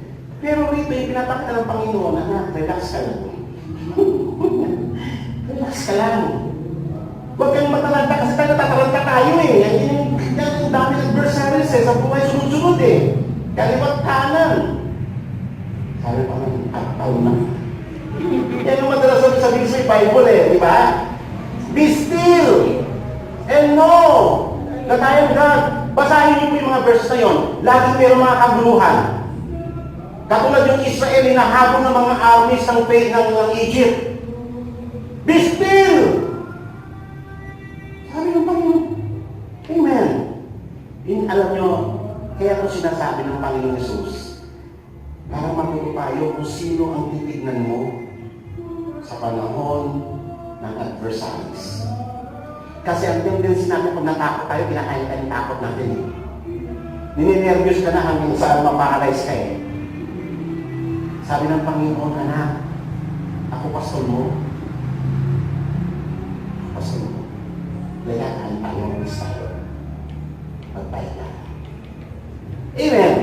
Pero rito, yung pinapakita ng Panginoon, anak, relax ka lang. Relax ka lang. Huwag kang matalanta kasi tayo natatalanta tayo eh. Ang dami ng adversaries eh. Sa buhay sunod-sunod eh. Kaliwat kanan. Sabi pa ng taon na. Yan yung madalas sabi sa Bible eh. Di ba? Be still and know that I am God. Basahin niyo po yung mga verses na yun. Laging mayroong mga kaguluhan. Katulad yung Israel, hinahabol ng mga armies ng Egypt. Be still! Sabi ng Panginoon. Amen. Alam nyo, kaya ito sinasabi ng Panginoon Jesus, para matuto tayo kung sino ang titignan mo sa panahon ng adversaries. Kasi ang din sinabi, pag natakot tayo, kinakain tayo yung takot natin eh. Nininervyos ka na hanggang sa maparalyze ka eh. Sabi ng Panginoon, anak, ako pastor mo. Pastor mo. Kaya kain tayo ng Kristo. Magpahinga. Amen.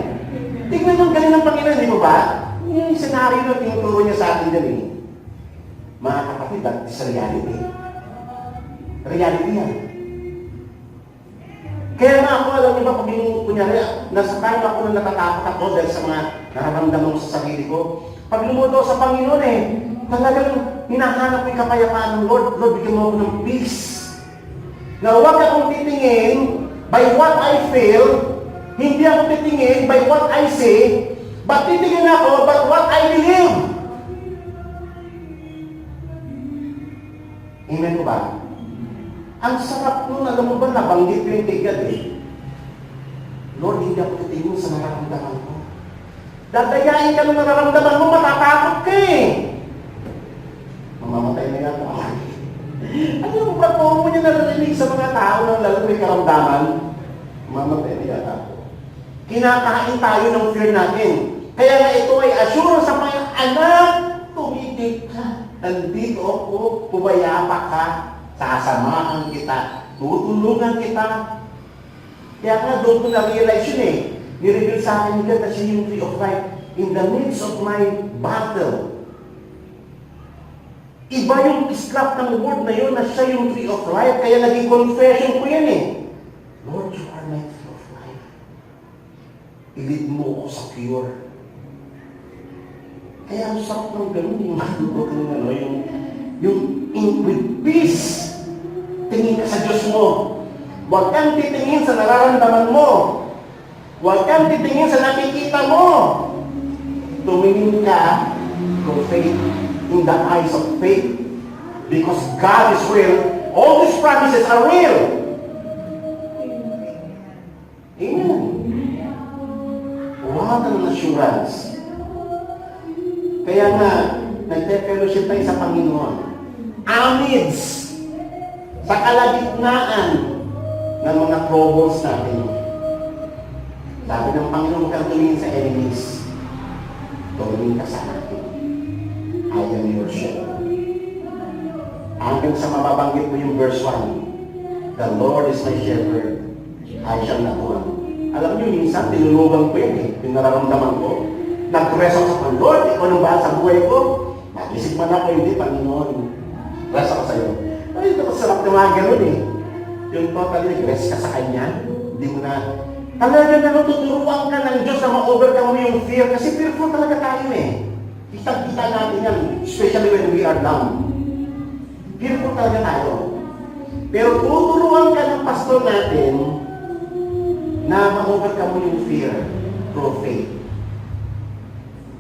Tignan yung galing ng Panginoon, di mo ba? Yung scenario na tinuturo niya sa atin dyan eh. Mga kapatid, that is reality. Reality yan. Kaya nga ako, alam niyo ba, pag yung kunyari, nasa time ako na natatakot ako dahil sa mga nararamdaman ko sa sarili ko, pag lumuto sa Panginoon eh, talagang hinahanap ko yung kapayapaan ng Lord. Lord, bigyan mo ako ng peace. Na huwag akong titingin by what I feel, hindi ako titingin by what I say, but titingin ako by what I believe. Amen mo ba? Ang sarap nun, alam mo ba, nabanggit ko yung tigad eh. Lord, hindi ako titingin sa nararamdaman ko. Dadayain ka ng nararamdaman mo, matatakot ka eh. Mamamatay na yan ako. Ano yung platform mo niya narinig sa mga tao ng lalo may karamdaman? Mamamatay na yan ako. Kinakain tayo ng fear natin. Kaya nga ito ay assurance sa mga anak, tumitig ka. Nandito ako, pumayapa ka, sasamahan kita, tutulungan kita. Kaya nga doon ko na-realize yun eh. Nireveal sa akin God na siya yung tree of life in the midst of my battle. Iba yung islap ng word na yun na siya yung tree of life. Kaya naging confession ko yan eh. Lord, you are my tree of life. I-lead mo ako sa cure. Kaya ang sarap ng ganun, yung matulog ng ano, yung with peace. Tingin ka sa Diyos mo. Huwag kang titingin sa nararamdaman mo. Huwag kang titingin sa nakikita mo. Tumingin ka to faith in the eyes of faith. Because God is real. All His promises are real. Amen. What an assurance. Kaya nga, nagte-fellowship tayo sa Panginoon. Amidst sa kalagitnaan ng mga troubles natin. Sabi ng Panginoon, huwag kang tumingin sa enemies. Tumingin ka sa akin. I am your shepherd. hanggang sa mababanggit mo yung verse 1. The Lord is my shepherd, I shall not want. Alam niyo, minsan, tinulugan ko yun eh, yung nararamdaman ko. Nag-rest ako sa Lord, ikaw nang bahal sa buhay ko. Mag-isip man ako, hindi, Panginoon. Rest ako sa'yo. Ay, ito ko sarap na mga ganun eh. Yung totally nag-rest ka sa Kanya, hindi mo na, talaga na natuturuan ka ng Diyos na ma-overcome mo yung fear. Kasi fearful talaga tayo eh. Kita-kita natin yan, especially when we are down. Fearful talaga tayo. Pero tuturuan ka ng pastor natin na ma-overcome mo yung fear through faith.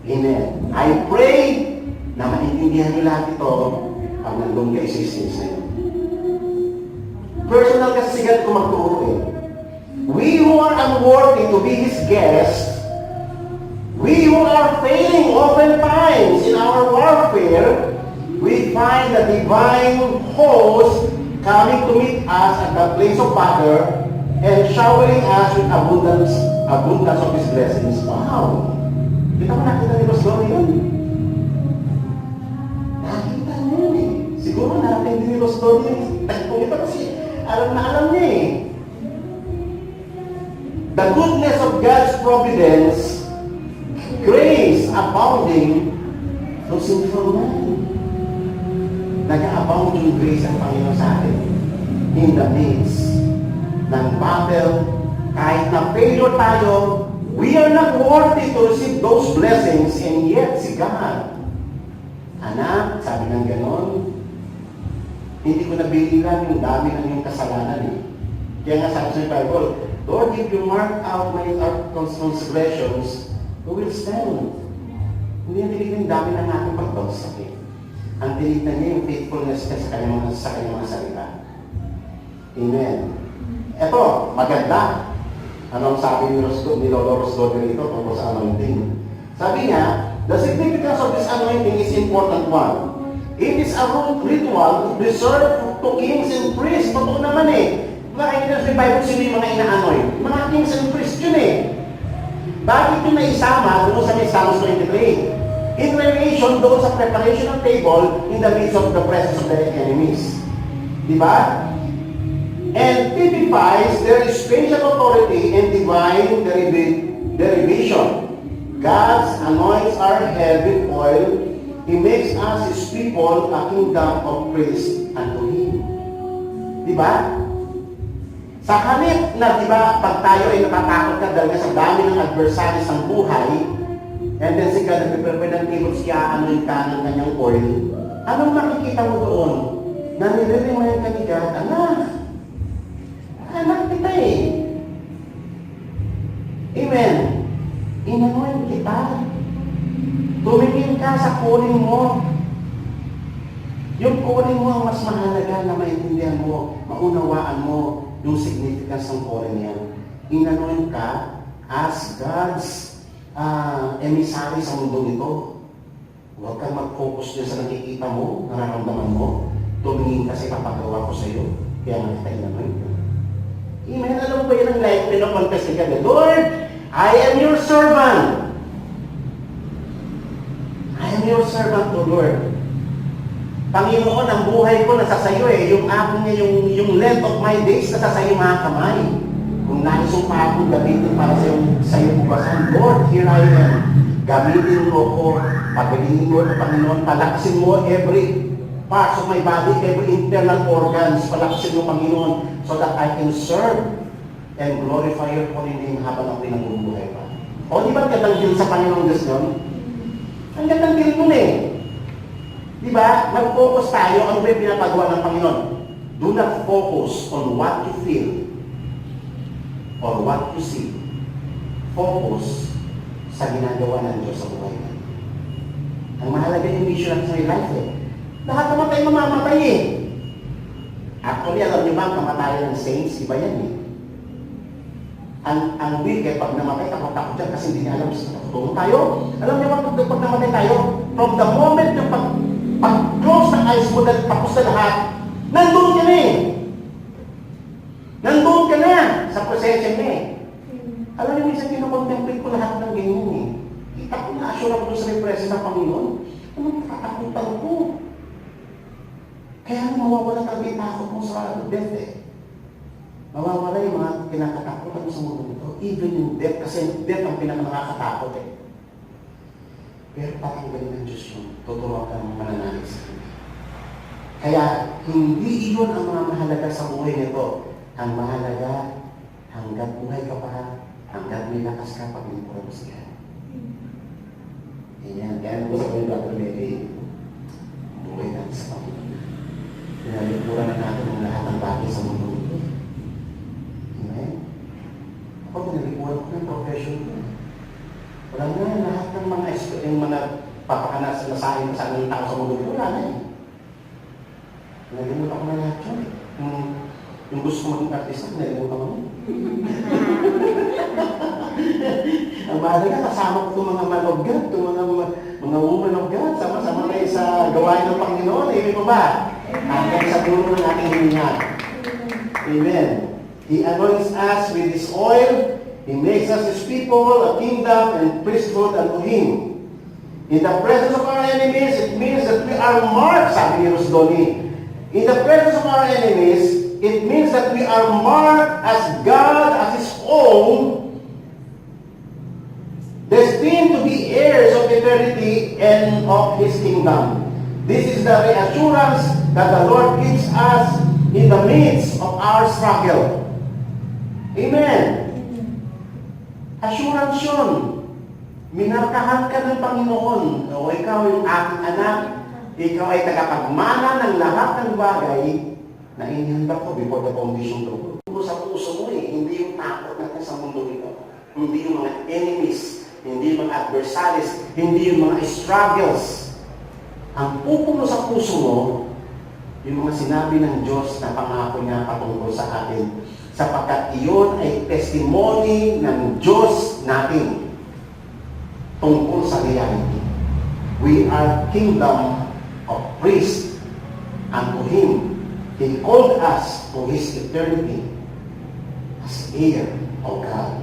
Amen. I pray na maintindihan niyo lahat ito pag nandun kayo sa stage na yun. Personal kasi sigat ko magturo eh. We who are unworthy to be His guests, we who are failing oftentimes in our warfare, we find the divine host coming to meet us at the place of Father and showering us with abundance of His blessings. Wow! Kita mo nakita ni Pastor yun? Nakita niyo yun eh. Siguro natin din ni Pastor yun. Kung ito kasi alam na alam niya eh. The goodness of God's providence, grace abounding to sinful man. Nag-abound yung grace ng Panginoon sa atin in the midst ng battle. Kahit na failure tayo, we are not worthy to receive those blessings, and yet si God, anak, sabi ng ganon, hindi ko nabibilang yung dami ng iyong kasalanan eh. Kaya nga sabi sa Bible, Lord, if you mark out my transgressions, who will stand? Hindi ang tinignan yung dami ng ating pagdagsak eh. Ang tinignan niya yung faithfulness niya sa kanyang mga salita. Amen. Ito, maganda. Anong sabi ni Lolo Rosdover dito tungkol sa anointing? Sabi niya, the significance of this anointing is important one. It is a ritual reserved to kings and priests. Totoo naman eh. Nakikita sa Bible sino yung mga ina-anoint? Mga kings and priests yun eh. Bakit yung naisama doon sa may Psalms 23? In relation doon sa preparation of table in the midst of the presence of the enemies. Diba? And typifies their spatial authority and divine derivation. God anoints our head with oil. He makes us His people a kingdom of priests unto Him. Diba? Sa halip na, diba, pag tayo ay natatakot ka dahil sa dami ng adversaries ng buhay, and then si God nag-prepare ng table, siya anoint ka ng kanyang oil, anong makikita mo doon? Na nire-remind ka ni God, anak kita eh. Amen. Inanoin kita. Tumingin ka sa calling mo. Yung calling mo ang mas mahalaga na maintindihan mo, maunawaan mo yung significance ng calling yan. Inanoin ka as God's emissary sa mundo ito. Huwag kang mag-focus dyan sa nakikita mo, nararamdaman mo. Tumingin ka sa ipapagawa ko sa iyo. Kaya nga kita inanoin ka. Amen. Alam mo ba yan ang life pinocontest ni God? Lord, I am your servant. I am your servant, O Lord. Panginoon, ang buhay ko nasa sayo eh. Yung aking yung length of my days nasa sayo mga kamay. Kung naisong pa akong gamitin para sa iyo bukasan, Lord, here I am. Gamitin mo ko. Pagalingin mo, Panginoon. Palaksin mo every parts of my body, every internal organs. Palaksin mo, Panginoon, so that I can serve and glorify your holy name habang ako'y nabubuhay pa. O di ba ang gandang deal sa Panginoon Diyos nun? Ang gandang deal nun eh. Di ba? Nag-focus tayo, ano ba yung pinapagawa ng Panginoon? Do not focus on what you feel or what you see. Focus sa ginagawa ng Diyos sa buhay natin. Ang mahalaga yung mission natin sa life eh. Lahat naman tayo mamamatay eh. Actually, alam niyo ba ang kamatayan ng saints? Iba yan eh. Ang wicked, pag namatay, takot-takot dyan kasi hindi niya alam sa tutulong tayo. Alam niyo ba pag namatay tayo, from the moment yung pag-close ng eyes mo, tapos na lahat, nandun ka na eh. Nandun ka na sa presensya niya eh. Alam niyo, minsan kinocontemplate ko lahat ng ganyan eh. Kita ko na-assure ako sa presence ng Panginoon. Anong katakutan ko? Kaya mawawala talaga yung takot mo sa death eh. Mawawala yung mga kinakatakutan mo sa mundo nito. Even yung death, kasi death ang pinakanakakatakot eh. Pero patanggalin ng Diyos yun. Tuturuan ka ng mananalig sa Kanya. Kaya hindi iyon ang mga mahalaga sa buhay nito. Ang mahalaga, hanggat buhay ka pa, hanggat may lakas ka, paglingkuran mo siya. Ayan. Kaya gusto ko yung Dr. Mary, buhay natin sa Panginoon. Pinalingkuran na natin ang lahat ng bagay sa mundo nito. Amen? Ako, pinalingkuran ko ng profession ko. Wala na, lahat ng mga papakanas na sa akin sa ng tao sa mundo nito, wala na eh. Nalimutan ko na lahat yun. Yung gusto ko maging artista, nalimutan ko na. Ang mahalaga, kasama ko itong mga man of God, itong mga woman of God, sama-sama tayo sa gawain ng Panginoon. Amen mo ba? Hanggang sa dulo ng ating hininga. Amen. He anoints us with His oil. He makes us His people, a kingdom and priesthood unto Him. In the presence of our enemies, it means that we are marked, sabi ni Rosdoni. In the presence of our enemies, it means that we are marked as God, as His own, destined to be heirs of eternity and of His kingdom. This is the reassurance that the Lord gives us in the midst of our struggle. Amen. Assurance yun. Minarkahan ka ng Panginoon. O ikaw yung aking anak. Ikaw ay tagapagmana ng lahat ng bagay na inihanda ko before the foundation of the world. Sa puso mo hindi yung takot natin sa mundo nito. Hindi yung mga enemies, hindi yung mga adversaries, hindi yung mga struggles. Ang pupuno sa puso mo, yung mga sinabi ng Diyos na pangako niya patungkol sa atin, sapagkat iyon ay testimony ng Diyos natin tungkol sa reality. We are kingdom of priests unto Him. He called us to His eternity as heir of God.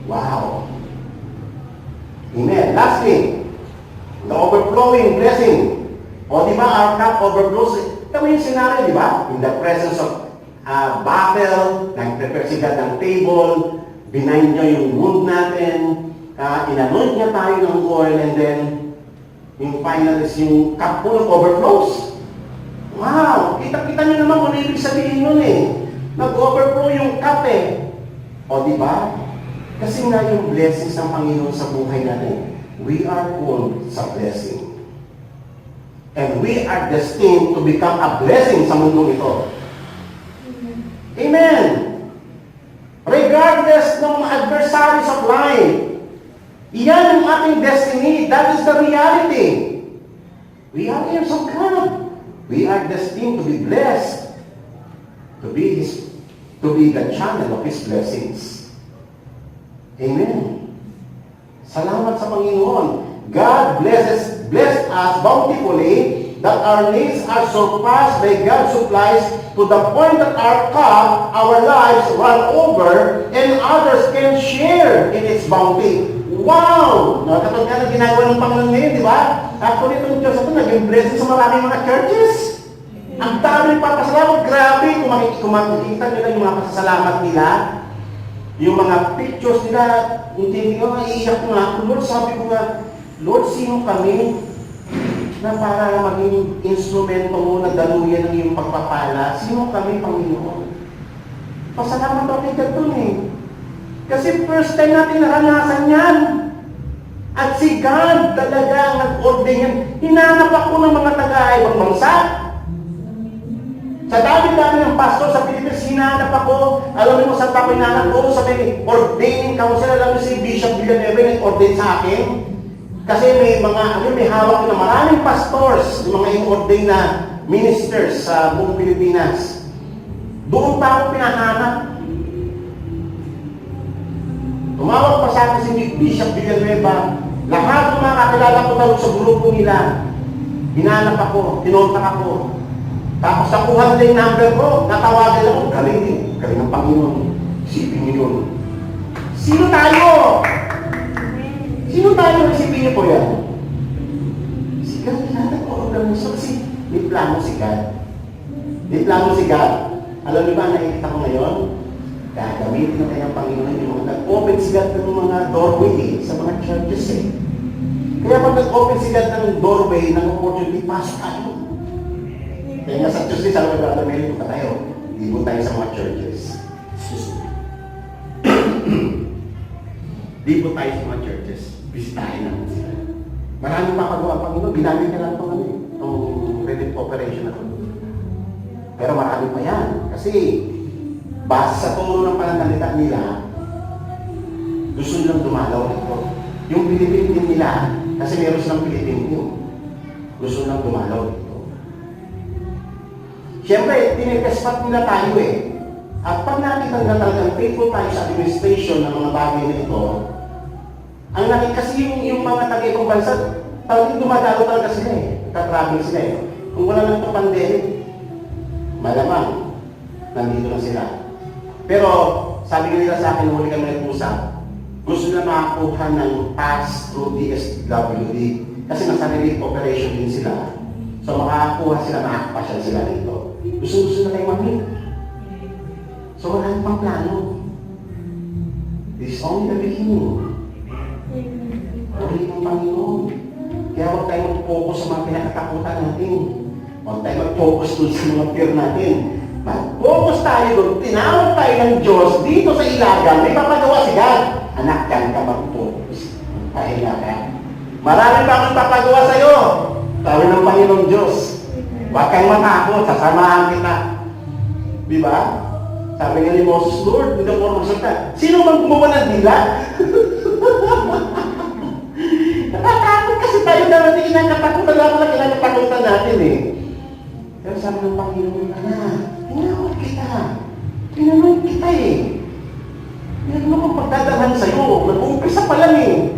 Wow! Amen. Lastly, the overflowing blessing. O di ba, our cup overflows. Ito yung scenario, di ba? In the presence of battle, nag-prepare si God ng table, binayin niya yung wound natin, inanoint niya tayo ng oil, and then, yung final is yung cup full of overflows. Wow! Kita-kita niyo naman kung ano ibig sabihin nun eh. Nag-overflow yung cup eh. O di ba? Kasi nga yung blessings ng Panginoon sa buhay natin, we are called sa blessing. And we are destined to become a blessing sa mundong ito. Amen! Regardless ng adversaries of life, iyan ang ating destiny. That is the reality. We are heirs of God. We are destined to be blessed, to be the channel of His blessings. Amen. Salamat sa Panginoon. God blessed us bountifully that our needs are surpassed by God's supplies to the point that our cup, our lives run over and others can share in its bounty. Wow! Nakatulad nga ng ginagawa ng Panginoon ngayon, di ba? Actually, itong Diyos ito naging blessing sa maraming mga churches. Ang dami papasalamat. Grabe, kung makikita nila yung mga pasasalamat nila, yung mga pictures nila, hindi ko iiyak ko nga. Lord, sabi ko nga, Lord, sino kami na para maging instrumento mo na daluyan ng iyong pagpapala? Sino kami, Panginoon? Pasalamat ako kay God eh. Kasi first time natin naranasan yan. At si God talaga ang nag-ordain yan. Hinanap ako ng mga taga-ibang bansa. Sa dami-dami ng pastor sa Pilipinas, hinanap ako. Alam mo sa tapos hinanap ko sa may ordaining council. Alam mo si Bishop Villanueva nag-ordain sa akin. Kasi may hawak na maraming pastors, yung mga in-ordain na ministers sa buong Pilipinas. Doon pa ako pinahanap. Tumawag pa sa akin si Bishop Villanueva. Lahat ng mga kakilala ko daw sa grupo nila. Hinanap ako, tinontak ako. Tapos nakuha nila yung number ko, natawagan ako. Galing din. Galing ng Panginoon. Isipin niyo yun. Sino tayo? Sino tayo? Isipin niyo po yan. Si God, hinanap ko. Kasi may plano si God. Di plano si God. Alam niyo ba, nakikita ko ngayon, gagamitin na kanyang Panginoon yung mga nag-open si God ng mga doorway sa mga churches eh. Kaya pag nag-open si God ng doorway, ng opportunity, pasok tayo. Kaya nga sa Tuesday, sabi ko, Brother Mary, punta tayo. Libo tayo sa mga churches. Libo tayo sa mga churches. Bisitahin natin sila. Maraming papagawa ang Panginoon. Ginamit niya lang itong relief operation na ito. Pero marami pa yan. Kasi, base sa tono ng pananalita nila, gusto nilang dumalaw dito. Yung Pilipin din nila, kasi meron silang Pilipin din. Gusto nilang dumalaw dito. Siyempre, tinitespat nila tayo eh. At pag nakita na talagang faithful tayo sa administration ng mga bagay na ito, ang nakita kasi yung mga taga-ibang bansa, talagang dumadalo talaga sila eh. Nagka-travel sila eh. Kung wala nang ito pandemic, malamang, nandito na sila. Pero, sabi nila sa akin, huli kami nag-usap, gusto na makakuha ng pass through DSWD. Kasi nasa relief operation din sila. So, makakakuha sila, makakapasyal sila dito. Gusto na tayo mag-meet. So, wala pang plano. This is only the beginning. Puri ng Panginoon. Kaya huwag tayo mag-focus sa mga pinakatakutan natin. Huwag tayo mag-focus doon sa mga fear natin. Mag-focus tayo doon. Tinawag tayo ng Diyos dito sa ilagan. May papagawa si God. Anak, yan ka mag-focus. Pahinga ka. Marami pa akong papagawa sa'yo. Tawag ng Panginoong Diyos. Huwag kang matakot. Sasamahan kita. Di ba? Sabi nga ni Moses, Lord, hindi ako magsalita. Sino bang gumawa ng dila? Natatakot kasi tayo naman hindi kinakatakutan lang na kinakatakutan natin eh. Pero sabi ng Panginoon, tinawag kita. Tinawag kita eh. Yan mo kung pagdadalhan sa'yo. Nag-uumpisa pa lang eh.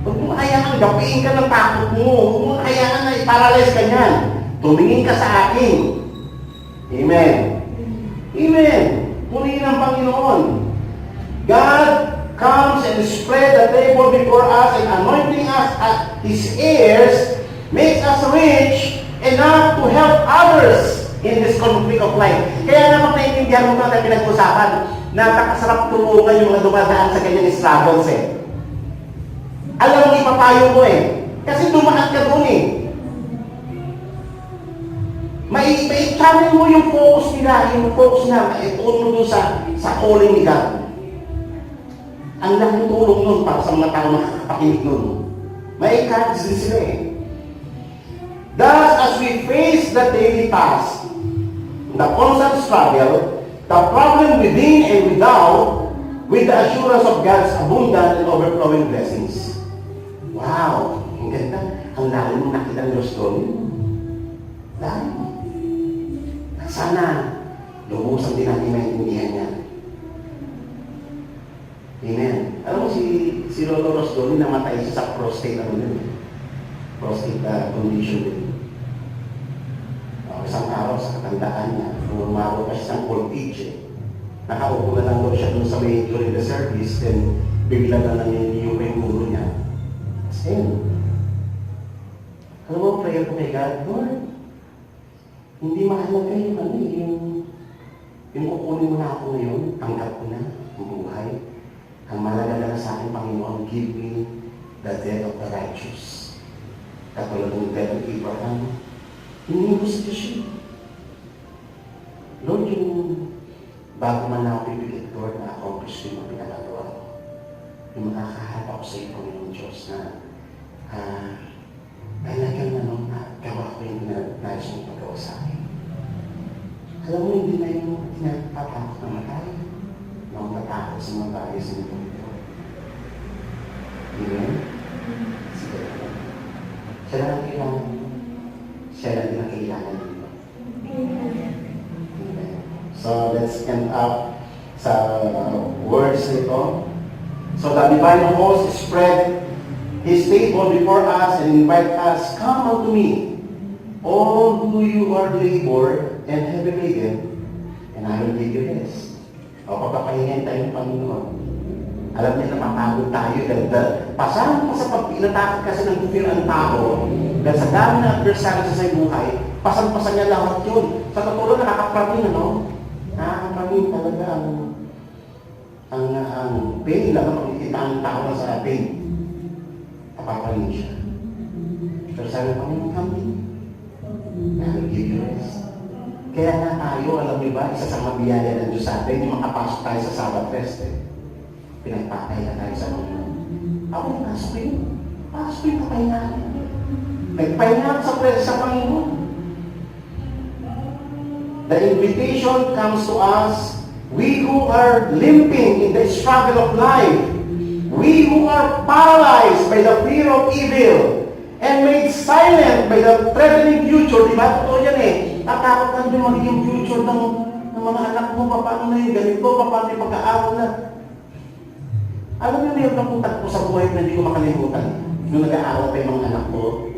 Huwag mong hayaan, gapiin ka ng takot mo. Huwag mong hayaan na i-paralyze ka niyan. Tumingin ka sa akin. Amen. Amen. Purihin ang Panginoon. God comes and spread the table before us and anointing us as His heirs, makes us rich enough to help others in this conflict of life. Kaya naman naiintindihan mo ito na pinag-usapan, napakasarap tulungan yung mga dumadaan sa kanyang struggles eh. Alam mo, ipapayo mo eh. Kasi dumaan ka doon eh. May-channel mo yung focus nila, maituon mo doon sa calling ni God. Ang laking tulong nun para sa mga tao nakakapakinig nun. May encourage din sila eh. Thus, as we face the daily task, the constant struggle, the problem within and without, with the assurance of God's abundant and overflowing blessings. Wow! Ang ganda. Ang lalim mong nakita ng Diyos doon. Lalim. Sana, lubusan din natin maintindihan niya. Amen. Alam mo si Lolo Rosdoni namatay siya sa prostate prostate condition din. Isang araw sa katandaan niya, umaro pa siya sa old age eh. Nakaupo na lang daw siya dun sa may during the service, then bigla na nangyayari yung ulo niya. Same. Alam mo, prayer ko kay God, Lord, hindi mahalaga yung kukunin mo na ako ngayon, tanggap ko na, ang buhay. Ang mahalaga na sa akin, Panginoon, give me the death of the righteous. Katulad ng death of Abraham, hindi ko sa Diyos yun. Lord, yung bago man ako pipigit, Lord, na-accomplish yung mga pinagagawa ko. Yung makakaharap ako sa iyo, Panginoon Diyos, na talagang gawa ko yung nais mong paggawa sa akin. Alam mo, hindi na yung tinatatakot na matay. Nang natakot sa mga bagay sa mga ito. Amen? Sige. Siya lang ang kailangan mo. Siya lang din ang kailangan dito. Amen. So, let's end up sa words nito. So, the divine host spread His table before us and invite us, come unto me, all who you are labor and heavy laden, and I will give you rest. O papapahingan tayo ng Panginoon. Alam niya na mapagod tayo dahil pasahan pa sa pagpinatakot kasi ng kufir ang tao dahil sa dami na adversary sa buhay, Pasan-pasan niya lahat yun. Sa totoo lang, nakakapraning, ano? Nakakapraning talaga ang pain lang ang makikita ang tao na sa pain. Napapraning siya. Pero sabi ng Panginoon kami, I will give you rest. Kaya nga tayo, alam niyo ba, isa sa mabiyaya ng Diyos sa atin, yung makapasok tayo sa Sabbath rest, pinagpapaya tayo sa Panginoon. Ako pasok yun. Pasok yung kapahingaan. Nagpahinga sa presensya sa Panginoon. The invitation comes to us, we who are limping in the struggle of life, we who are paralyzed by the fear of evil, and made silent by the threatening future. Diba? Totoo yan eh. Natakot ka din magiging future ng mga anak mo. Paano na yung ganito? Paano yung pag-aaral na? Alam niyo, mayroon akong tagpo sa buhay na hindi ko makalimutan. Nung nag-aaral pa yung mga anak ko,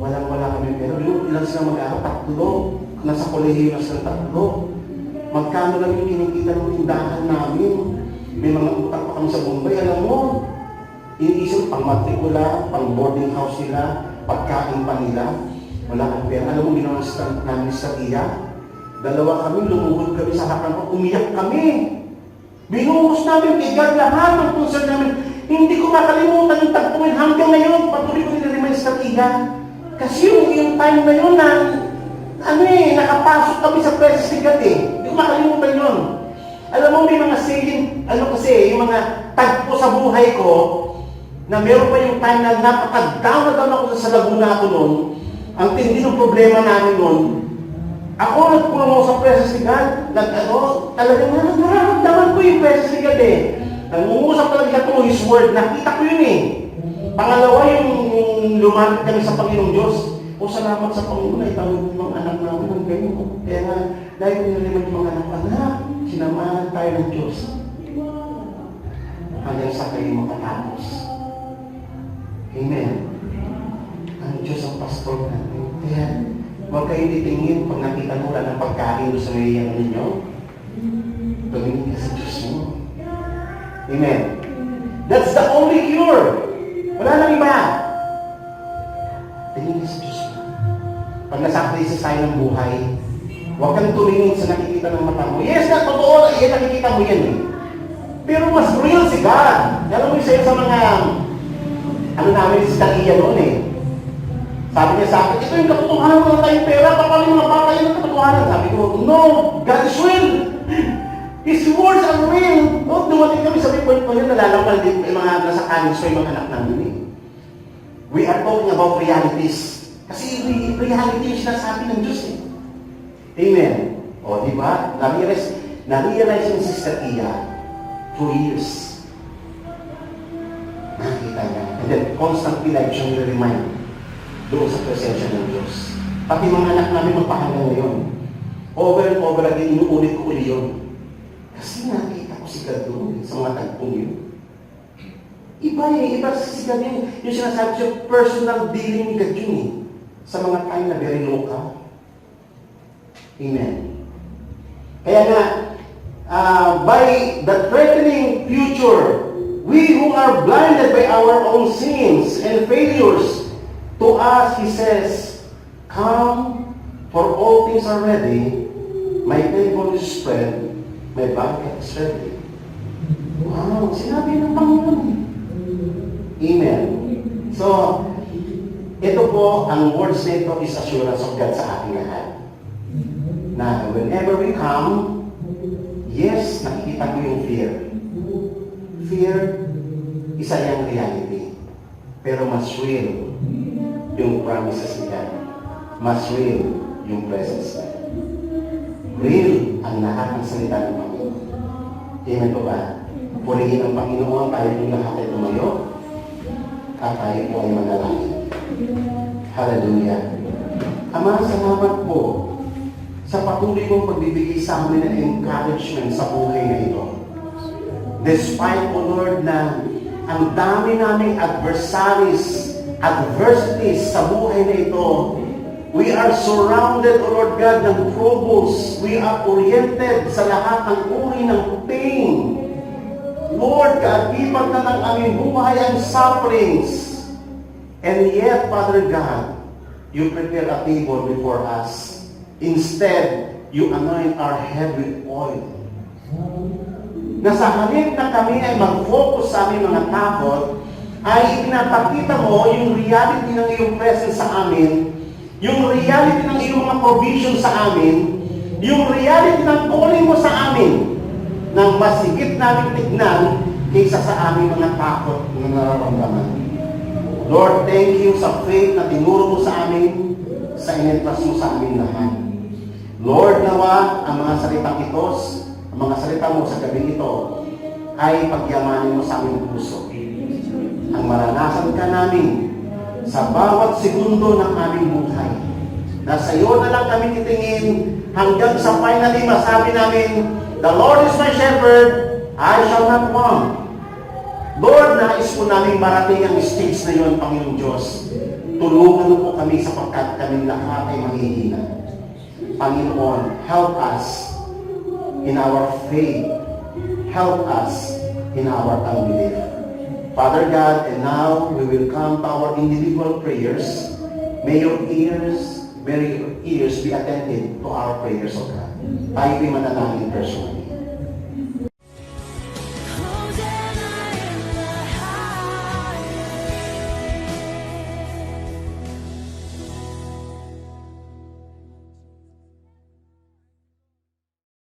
walang-wala kami. Pero ilan sila mag-aaral? 3. Nasa kolehiyo na sila 3. Magkano lang yung kinikita ng tindahan namin. May mga utak pa kami sa Bombay. Alam mo, iniisip pang matrikula, pang boarding house nila, pagkain pa nila. Wala kang pera. Alam mo, ginawa namin sa iya. 2 kami, lumuhod kami sa harapan ko. Umiyak kami. Binuhos namin kay God lahat ng concern namin. Hindi ko makalimutan yung tagpuin hanggang ngayon. Patuloy ko nila-remind sa iya. Kasi yung time na yun na, nakapasok kami sa presence ni God eh. Hindi ko makalimutan yun. Alam mo, may mga saying, yung mga tagpo sa buhay ko, na meron pa yung time na napaka-down na down ako sa Laguna ako noon. Ang tindi ng problema namin noon. Ako nagpulong ako sa presence ni God. Talagang nararamdaman ko yung presence ni God eh. Nangungusap talaga ito His Word. Nakita ko yun eh. Pangalawa yung lumapit kami sa Panginoong Diyos. O salamat sa Panginoon ay tawag ng mga anak namin ng ganyan ko. Kaya nga, dahil ko niliman yung mga anak, sinamahan tayo ng Diyos. Hanggang sa kayo makatapos. Amen. Ang Diyos ang pastor natin. Kaya, huwag kayo titingin pag nakita mo wala ng pagkain sa ngayon ninyo. Tumingin ka sa Diyos mo. Amen. That's the only cure. Wala nang iba. Tingin ka sa Diyos mo. Pag nasakrisis tayo ng buhay, huwag kang tumingin sa nakikita ng mata mo. Yes, totoo. Nakikita mo yan eh. Pero mas real si God. Alam mo yung sa'yo sa mga namin si Talia noon eh. Sabi niya sa akin, ito yung katotohanan mo na tayong pera, papalit mga bata yun ang katotohanan. Sabi ko, no, God is real. His words are real. No, dumating kami sa point po yun, nalalaman din yung mga nasa kanin so yung mga anak namin eh. We are talking about realities. Kasi reality yung sinasabi ng Diyos eh. Amen. O, di ba? Na-realize yung Sister Iya 2 years. Nakita niya. And then, constantly like siyang nire-remind doon sa presensya ng Diyos. Pati mga anak namin magpahanggang ngayon. Over and over again, inuulit ko uli yun. Kasi nakita ko si God doon sa mga tagpong yun. Iba si God yun. Yung sinasabi siya, personal dealing ni God yun eh. Sa mga time na very local. Amen. Kaya nga, by the threatening future, we who are blinded by our own sins and failures, to us, He says, come, for all things are ready, my table is spread, my banquet is ready. Wow, sinabi ng Panginoon. Amen. So, ito po, ang words nito is assurance of God sa ating lahat. Na whenever we come, yes, nakikita ko yung fear. Fear, isa yung reality. Pero mas real yung promises ni God. Mas real yung presence niya. Real ang lahat ng salita ng Panginoon. Amen po ba? Purihin ang Panginoon, tayo yung lahat ay tumayo, at tayo po ay manalangin. Hallelujah. Ama, salamat po sa patuloy mong pagbibigay sa amin ng encouragement sa buhay na ito. Despite, O Lord, na ang dami naming adversities sa buhay na ito, we are surrounded, O Lord God, ng troubles. We are oriented sa lahat ng uri ng pain. Lord, kaakibat na ng aming buhay ang sufferings. And yet, Father God, you prepare a table before us. Instead, you anoint our head with oil. Na sa halip na kami ay mag-focus sa aming mga takot, ay ipinapakita mo yung reality ng iyong presence sa amin, yung reality ng iyong mga provision sa amin, yung reality ng calling mo sa amin, nang mas higit namin tignan kaysa sa aming mga takot na nararamdaman. Lord, thank you sa faith na tinuro mo sa amin, sa inentrust mo sa amin lahat. Lord, nawa ang mga salitang ito, ang mga salita mo sa gabi ito, ay pagyamanin mo sa aming puso. Ang maranasan ka namin sa bawat segundo ng aming buhay. Na sa iyo na lang kami titingin hanggang sa finally masabi namin, the Lord is my shepherd, I shall not want. Lord, nais po namin marating ang stage na yun, Panginoon Diyos. Tulungan mo po kami sapagkat kami lahat ay mahihina. Panginoon, help us in our faith. Help us in our unbelief. Father God, and now we will come to our individual prayers. May your ears be attentive to our prayers, O God. Tayo ay manalangin personally.